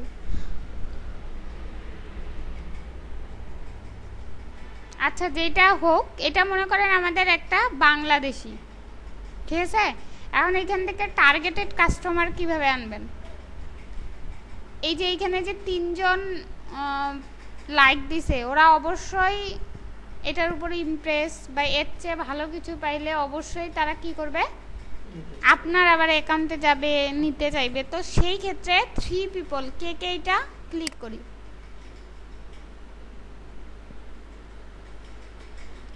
আচ্ছা যেটা হোক, এটা মনে করেন আমাদের একটা বাংলাদেশি, ঠিক আছে। এখন এখান থেকে টার্গেটেড কাস্টমার কিভাবে আনবেন, এই যে এইখানে যে 3 জন লাইক দিছে, ওরা অবশ্যই এটার উপরে ইমপ্রেস বা এর চেয়ে ভালো কিছু পাইলে অবশ্যই তারা কি করবে, আপনার আবার অ্যাকাউন্টে যাবে, নিতে চাইবে, তো সেই ক্ষেত্রে 3 পিপল কে কে এটা ক্লিক করি,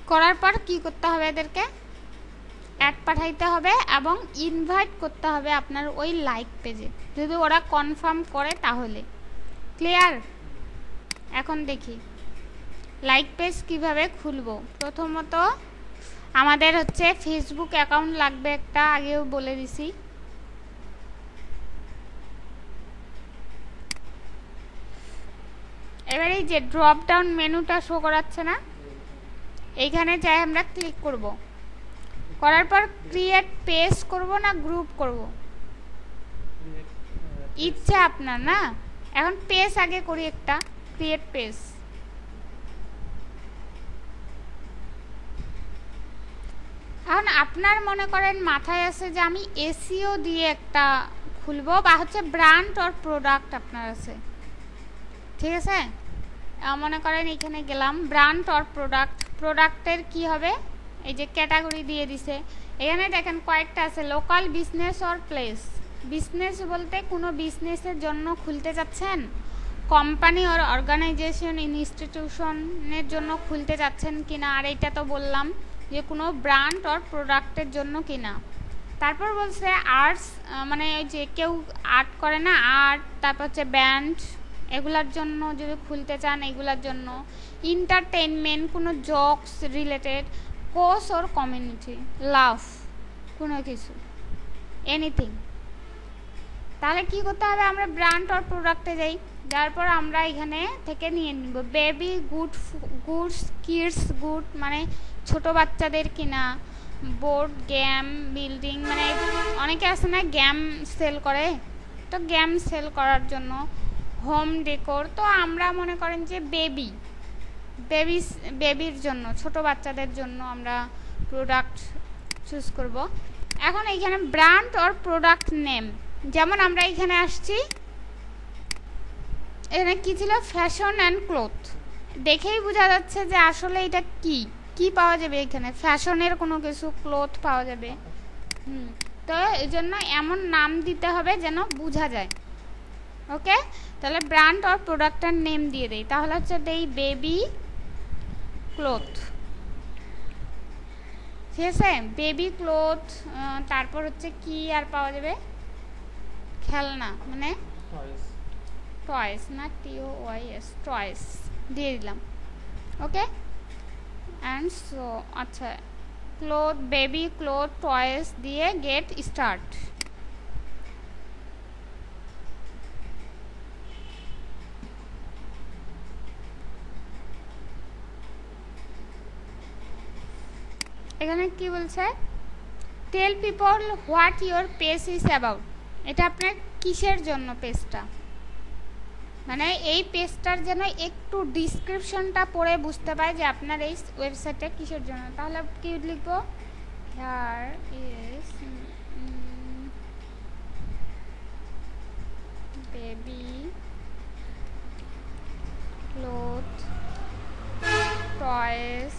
করার পর কি করতে হবে, এদেরকে অ্যাড পাঠাইতে হবে এবং ইনভাইট করতে হবে আপনার ওই লাইক পেজে, যদি ওরা কনফার্ম করে তাহলে, ক্লিয়ার। এখন দেখি লাইক পেজ কিভাবে খুলবো। প্রথমত আমাদের হচ্ছে ফেসবুক অ্যাকাউন্ট লাগবে একটা, আগেও বলে দিছি, এবারে এই যে ড্রপ ডাউন মেনুটা শো করাচ্ছে না, এইখানে যাই আমরা ক্লিক করব, করার পর ক্রিয়েট পেজ করব না গ্রুপ করব, ইচ্ছা আপনার না, এখন পেজ আগে করি একটা, ক্রিয়েট পেজ, এখন আপনার মনে করেন মাথায় আছে যে আমি এসইও দিয়ে একটা খুলবো, বা হচ্ছে ব্র্যান্ড অর প্রোডাক্ট আপনার আছে, ঠিক আছে, মনে করেন এখানে গেলাম ব্র্যান্ড অর প্রোডাক্ট, প্রোডাক্টের কি হবে, এই যে ক্যাটাগরি দিয়ে দিছে, এখানে দেখেন কয়েকটা আছে, local business or place, business বলতে কোনো বিজনেসের জন্য খুলতে যাচ্ছেন, কোম্পানি অর অর্গানাইজেশন ইনস্টিটিউশনের জন্য খুলতে যাচ্ছেন কিনা, আর এটা তো বললাম যে কোনো ব্র্যান্ড অর প্রোডাক্টের জন্য কিনা। তারপর বলছে আর্টস, মানে ওই যে কেউ আর্ট করে না, আর্ট, তারপর হচ্ছে ব্যান্ড, এগুলার জন্য যদি খুলতে চান এগুলার জন্য। এন্টারটেইনমেন্ট, কোনো জোকস রিলেটেড, কোর্স ওর কমিউনিটি, লাভ, কোনো কিছু, এনিথিং। তাহলে কি করতে হবে, আমরা ব্র্যান্ড অর প্রোডাক্টে যাই, যার পর আমরা এখানে থেকে নিয়ে নিব বেবি গুডস, কিডস গুড মানে ছোট বাচ্চাদের কিনা, বোর্ড গেম, বিল্ডিং, মানে অনেকে আছে না গেম সেল করে, তো গেম সেল করার জন্য, হোম ডেকোর। তো আমরা মনে করেন যে বেবির জন্য, ছোট বাচ্চাদের জন্য আমরা প্রোডাক্ট চুজ করব। এখন এইখানে ব্র্যান্ড অর প্রোডাক্ট নেম, যেমন আমরা এখানে আসছি, এখানে কি ছিল, ফ্যাশন অ্যান্ড ক্লথ, দেখেই বোঝা যাচ্ছে যে আসলে এটা কি পাওয়া যাবে এখানে, ফ্যাশনের কোনো কিছু, ক্লথ পাওয়া যাবে। তো এই জন্য এমন নাম দিতে হবে যেন বোঝা যায়। ওকে, তাহলে ব্র্যান্ড অর প্রোডাক্টের নেম দিয়ে দেই, তাহলে হচ্ছে দেই বেবি ক্লথ, ঠিক আছে, বেবি ক্লথ। তারপর হচ্ছে কি আর পাওয়া যাবে, খেলনা মানে টয়েস, না TOYS, টয়েস দিয়ে দিলাম। ওকে, অ্যান্ড সো আচ্ছা, ক্লোথ, বেবি ক্লোথ, টয়েস দিয়ে গেট স্টার্ট। এখানে কি বলছে, tell people what your page is about, এটা আপনার কিসের জন্য পেজটা, মানে এই পেজটার যেন একটু ডিসক্রিপশনটা পড়ে বুঝতে পারে যে আপনার এই ওয়েবসাইটটা কিসের জন্য। তাহলে কি লিখবো, here is baby cloth, toys,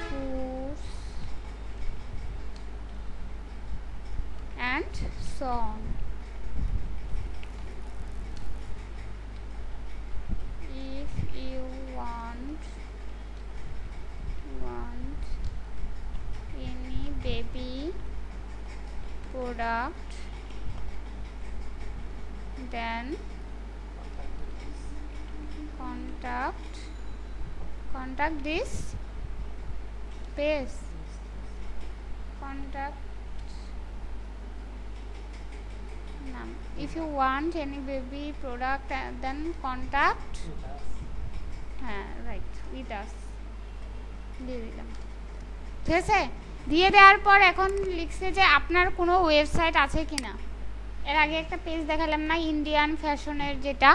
foods and so on. If you want any baby product, then contact this page. Contact name. If you want any baby product, then contact right with us. দিয়ে দিলাম, ঠিক আছে। দিয়ে দেওয়ার পর এখন লিখছে যে আপনার কোনো ওয়েবসাইট আছে কিনা। এর আগে একটা পেজ দেখালাম না, ইন্ডিয়ান ফ্যাশনের, যেটা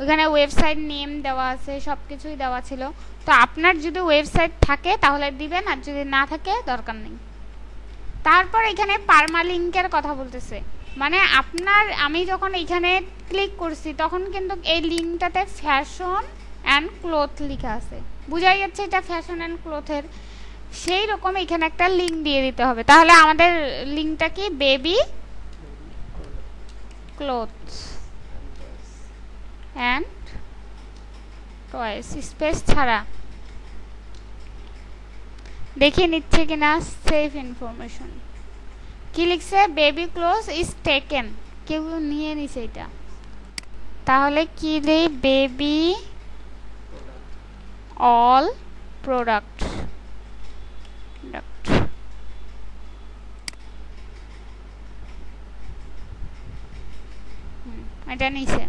ওইখানে ওয়েবসাইট নেম দেওয়া আছে, সব কিছুই দেওয়া ছিল। তো আপনার যদি ওয়েবসাইট থাকে তাহলে দিবেন, আর যদি না থাকে দরকার নেই। তারপর এখানে পারমালিঙ্কের কথা বলতেছে, মানে আমি যখন এখানে ক্লিক করছি তখন কিন্তু এই লিঙ্কটাতে ফ্যাশন অ্যান্ড ক্লথ লেখা আছে, বোঝাই যাচ্ছে এটা ফ্যাশন অ্যান্ড ক্লথের। সেই রকম এখানে একটা লিঙ্ক দিয়ে দিতে হবে। তাহলে আমাদের লিঙ্কটা কি, baby clothes and toys, space ছাড়া। দেখিয়ে নিচ্ছে কিনা, সেভ ইনফরমেশন, কি লিখছে, বেবি ক্লোথস ইজ টেকেন, কেউ নিয়ে নিছে এটা। তাহলে কি দেই, বেবি অল প্রোডাক্ট, এটা নিছে।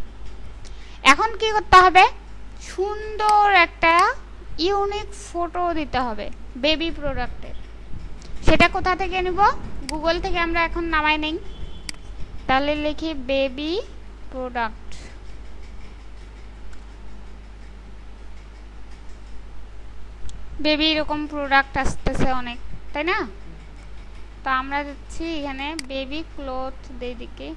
এখন কি করতে হবে, সুন্দর একটা ইউনিক ফটো দিতে হবে বেবি প্রোডাক্টের। সেটা কোথা থেকে নিব, গুগল থেকে আমরা এখন নামাই নেই। তাহলে লিখি বেবি প্রোডাক্ট, বেবি এরকম প্রোডাক্ট আসতেছে অনেক, তাই না। তো আমরা যাচ্ছি এখানে বেবি ক্লথ দিকে,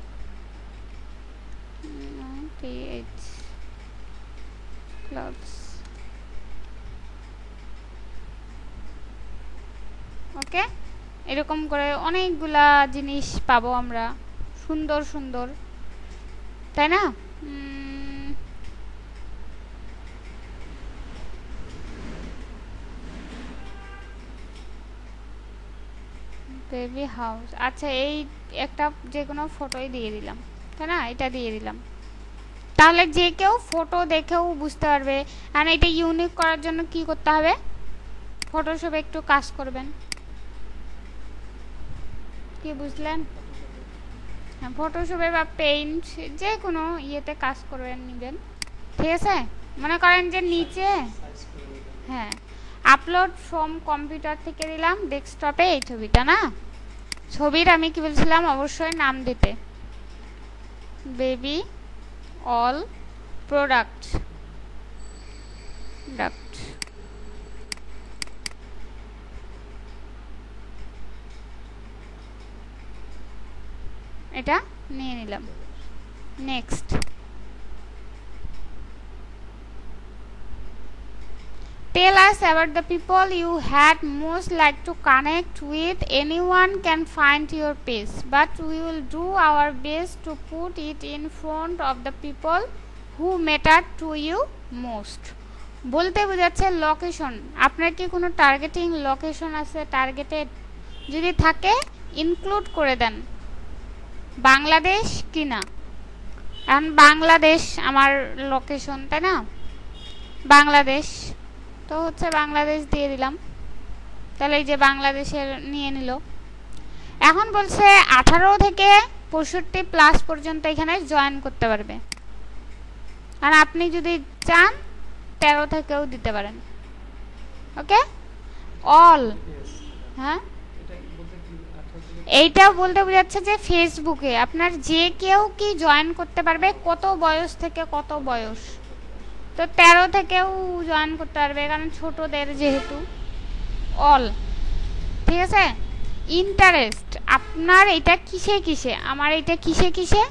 ক্লথস। ওকে, এরকম করে অনেকগুলা জিনিস পাবো আমরা, সুন্দর সুন্দর, তাই না। Baby house. আচ্ছা, এই একটা যে কোনো ফটোই দিয়ে দিলাম, তাই না? এটা দিয়ে দিলাম, তাহলে যে কেউ ফটো দেখেও বুঝতে পারবে। আর এটা ইউনিক করার জন্য কি করতে হবে? ফটোশপে একটু কাজ করবেন। কি বুঝলেন? হ্যাঁ, ফটোশপে বা পেইন্ট যে কোনো ইয়েতে কাজ করবেন, নেবেন, ঠিক আছে? মনে করেন যে নিচে, হ্যাঁ, আপলোড ফ্রম কম্পিউটার থেকে দিলাম ডেস্কটপে এই ছবিটা, না? ছবির আমি কি বলছিলাম, অবশ্যই নাম দিতে, বেবি অল প্রোডাক্ট। এটা নিয়ে নিলাম। Next, tell us about the people you had most like to connect with. Anyone can find your page, but we will do our best to put it in front of the people who matter to you most. বলতে বোঝাচ্ছে location. আপনার কি কোনো targeting location আছে? Targeted যদি থাকে include করে দেন, বাংলাদেশ কিনা। এখন বাংলাদেশ আমার লোকেশন, তাই না? বাংলাদেশ তো হচ্ছে বাংলাদেশ দিয়ে দিলাম, তাহলে এই যে বাংলাদেশের নিয়ে নিল। এখন বলছে 18 থেকে 65 প্লাস পর্যন্ত এখানে জয়েন করতে পারবে, আর আপনি যদি চান 13 থেকেও দিতে পারেন। ওকে, অল। হ্যাঁ, এইটা বলতে বোঝাচ্ছে যে ফেসবুকে আপনার যে কেউ কি জয়েন করতে পারবে, কত বয়স থেকে কত বয়স। তো 13 থেকেও জয়েন করতে পারবে, কারণ ছোটদের যেহেতু। অল, ঠিক আছে? ইন্টারেস্ট আপনার এটা কিসে কিসে, আমার এটা কিসে কিসে,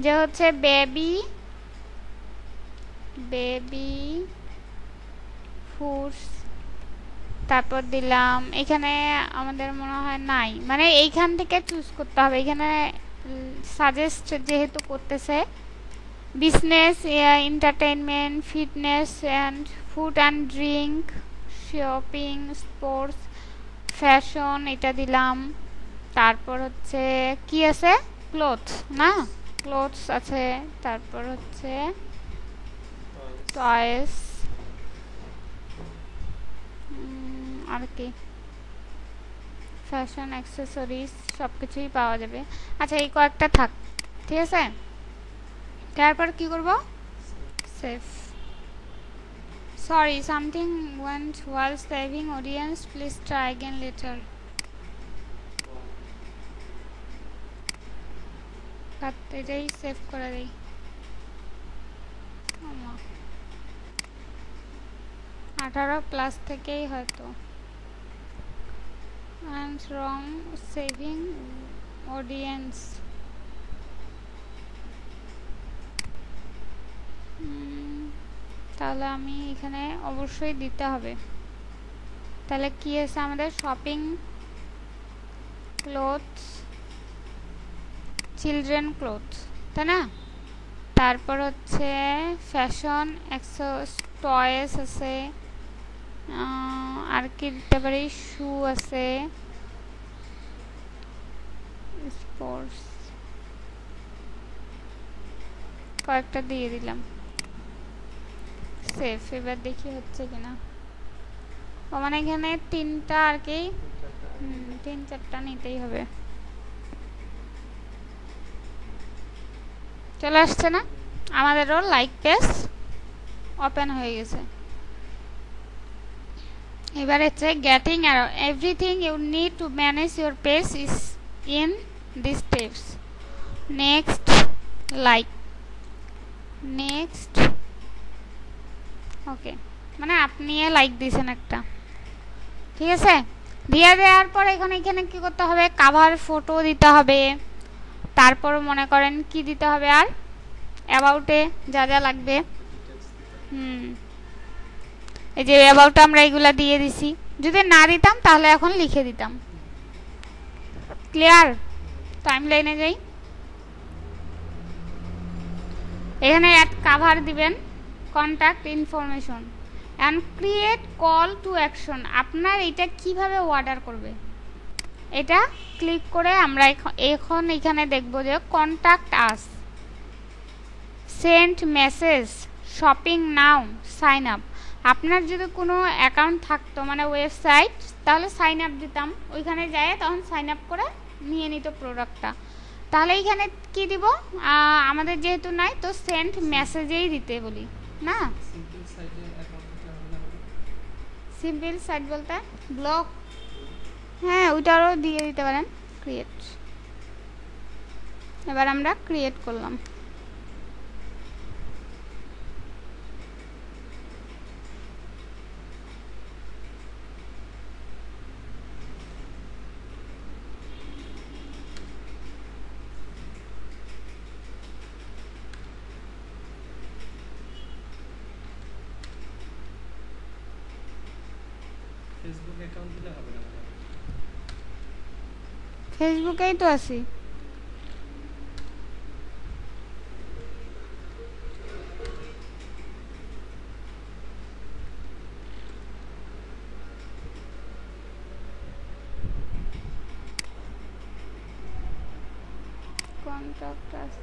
যে হচ্ছে বেবি ফুডস, তারপর দিলাম এখানে আমাদের মনে হয় নাই, মানে এইখান থেকে চুজ করতে হবে। এখানে সাজেস্ট যেহেতু করতেছে, business, entertainment, fitness and food and drink, shopping, sports, fashion, এটা দিলাম। তারপর হচ্ছে কি আছে, ক্লোথস, না? ক্লোথস আছে। তারপর হচ্ছে টয়েস, আর কি, ফ্যাশন, অ্যাক্সেসরিজ, সব কিছুই পাওয়া যাবে। আচ্ছা, এই কয়েকটা থাক, ঠিক আছে? তারপর কি করব, save. Sorry, something went while saving audience, please try again later. এটাই সেভ করে দেই। 18 প্লাস থেকেই হয়তো। and wrong saving audience, তাহলে আমি এখানে অবশ্যই দিতে হবে। তাহলে কি আছে আমাদের, শপিং, ক্লোথস, চিলড্রেন ক্লোথস, তাই না? তারপর হচ্ছে ফ্যাশন, টয়েস আছে, আর কি দিতে পারি, শু আছে, স্পোর্টস, কয়েকটা দিয়ে দিলাম। সেভ। এবার দেখি হচ্ছে কিনা। ও মানে এখানে 3টা আর কি, 3-4টা নিতেই হবে। চলে আসছে না? আমাদেরও লাইক পেজ ওপেন হয়ে গেছে। এবার হচ্ছে getting everything you need to manage your page is in this steps. Next, like, next, okay, মানে আপনি লাইক দিয়েছেন একটা, ঠিক আছে? দিয়ে দেওয়ার পর এখানে কি করতে হবে, কাভার ফটো দিতে হবে। তারপর মনে করেন কি দিতে হবে, আর অ্যাবাউটে যা যা লাগবে, এই যে অ্যাবাউটে আমরা এগুলা দিয়ে দিছি। যদি না দিতাম তাহলে এখন লিখে দিতাম। ক্লিয়ার? টাইমলাইনে যাই, এখানে অ্যাড কাভার দিবেন, contact information and create call to action. আপনার এটা কিভাবে অর্ডার করবে, এটা ক্লিক করে আমরা এখন এখানে দেখব যে contact us, send message, shopping now, sign up. আপনার যদি কোনো অ্যাকাউন্ট থাকতো মানে ওয়েবসাইট, তাহলে সাইন আপ দিতাম, ওইখানে যায় তখন সাইন আপ করে নিয়ে নিত প্রোডাক্টটা। তাহলে এখানে কি দিব, আমাদের যেহেতু নাই তো সেন্ড মেসেজেই দিতে বলি না। সিম্পল সাইট বলতে ব্লগ, হ্যাঁ ওইটারও দিয়ে দিতে পারেন ক্রিয়েট। এবার আমরা ক্রিয়েট করলাম। ফেসবুক অ্যাকাউন্ট দিলে হবে না? ফেসবুকেই তো আছি। কন্টাক্ট আস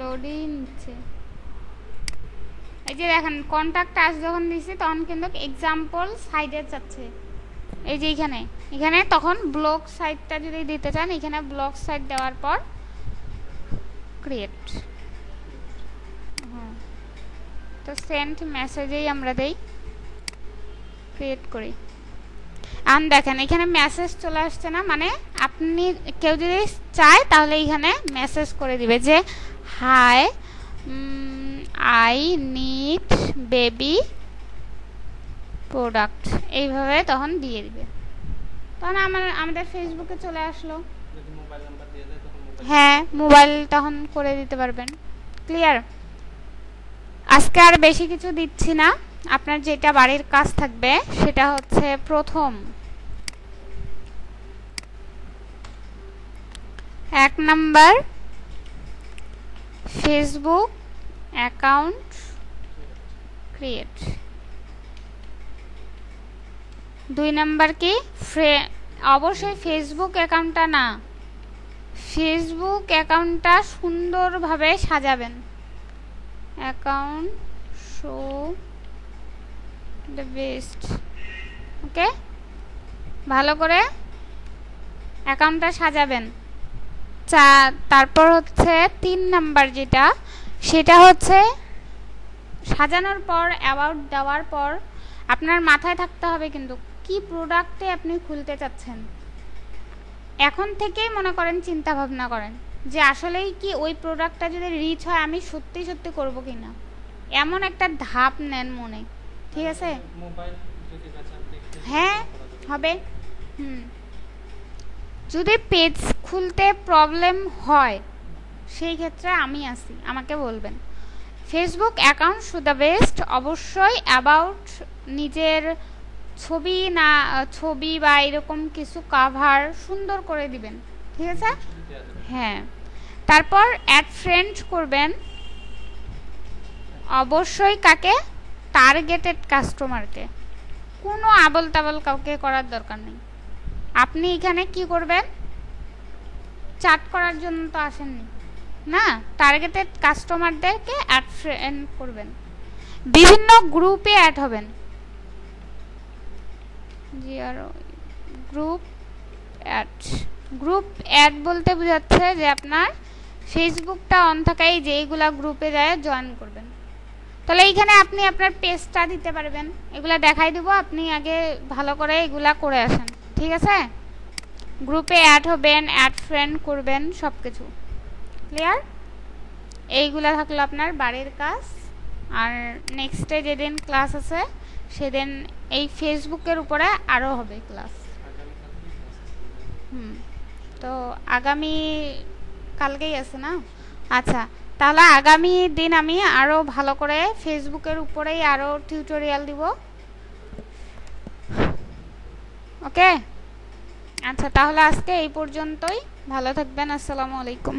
লোডিং নিচ্ছে। এই যে দেখেন কন্টাক্ট আস যখন দিছি তখন কিন্তু এক্সাম্পল সাইডে যাচ্ছে, এই যে এখানে তখন ব্লগ সাইটটা যদি দিতে চান এখানে ব্লগ সাইট দেওয়ার পর ক্রিয়েট। হ্যাঁ, তো সেন্ড মেসেজেই আমরা দেই, ক্রিয়েট করি। আর দেখেন এখানে মেসেজ চলে আসছে না, মানে আপনি কেউ যদি চায় তাহলে এখানে মেসেজ করে দিবে যে hi I need baby product, এইভাবে তখন দিয়ে দিবে, তখন আমাদের ফেসবুকে চলে আসলো। হ্যাঁ, মোবাইল তখন করে দিতে পারবেন। ক্লিয়ার? আজকে আর বেশি কিছু দিচ্ছি না, আপনার যেটা বাড়ির কাজ থাকবে সেটা হচ্ছে প্রথম 1 number Facebook account create, 2 number কি অবশ্যই ফেসবুক অ্যাকাউন্টটা না, ফেসবুক অ্যাকাউন্টটা সুন্দরভাবে সাজাবেন। অ্যাকাউন্ট শো দ্য বেস্ট, ওকে, ভালো করে অ্যাকাউন্টটা সাজাবেন। তারপর হচ্ছে 3 নাম্বার যেটা, সেটা হচ্ছে সাজানোর পর অ্যাবাউট দেওয়ার পর আপনার মাথায় থাকতে হবে কিন্তু কি প্রোডাক্টে আপনি খুলতে চাচ্ছেন। এখন থেকেই মনে করেন চিন্তা ভাবনা করেন যে আসলেই কি ওই প্রোডাক্টটা যদি রিচ হয় আমি সত্যি সত্যি করব কিনা, এমন একটা ধাপ নেন মনে, ঠিক আছে? হ্যাঁ হবে। যদি পেজ খুলতে প্রবলেম হয় সেই ক্ষেত্রে আমি আছি, আমাকে বলবেন। Facebook account show the best, অবশ্যই অ্যাবাউট নিজের ছবি বা এরকম কিছু কাভার সুন্দর করে দিবেন, ঠিক আছে? হ্যাঁ, তারপর অ্যাড ফ্রেন্ড করবেন অবশ্যই, কাকে? টার্গেটেড কাস্টমারকে, কোনো আবল তাবল কাউকে করার দরকার নেই। আপনি এখানে কি করবেন, চ্যাট করার জন্য তো আসেননি না, টার্গেটেড কাস্টমারদেরকে অ্যাড ফ্রেন্ড করবেন, বিভিন্ন গ্রুপে অ্যাড হবেন। গ্রুপ অ্যাড বলতে বোঝাচ্ছে যে আপনার ফেসবুকটা অন থাকায় যেইগুলা গ্রুপে যায় জয়েন করবেন। তাহলে এইখানে আপনি আপনার পেজটা দিতে পারবেন, এগুলা দেখাই দিব, আপনি আগে ভালো করে এগুলা করে আসেন, ঠিক আছে? গ্রুপে অ্যাড হবেন, অ্যাড ফ্রেন্ড করবেন, সব কিছু ক্লিয়ার? এইগুলা থাকলো আপনার বাড়ির কাজ। আর নেক্সটে যেদিন ক্লাস আছে সেদিন এই ফেসবুকের উপরে আরও হবে ক্লাস। তো আগামী কালকেই আছে না? আচ্ছা, তাহলে আগামী দিন আমি আরও ভালো করে ফেসবুকের উপরেই আরও টিউটোরিয়াল দিব, ওকে? আচ্ছা, তাহলে আজকে এই পর্যন্তই, ভালো থাকবেন, আসসালামু আলাইকুম।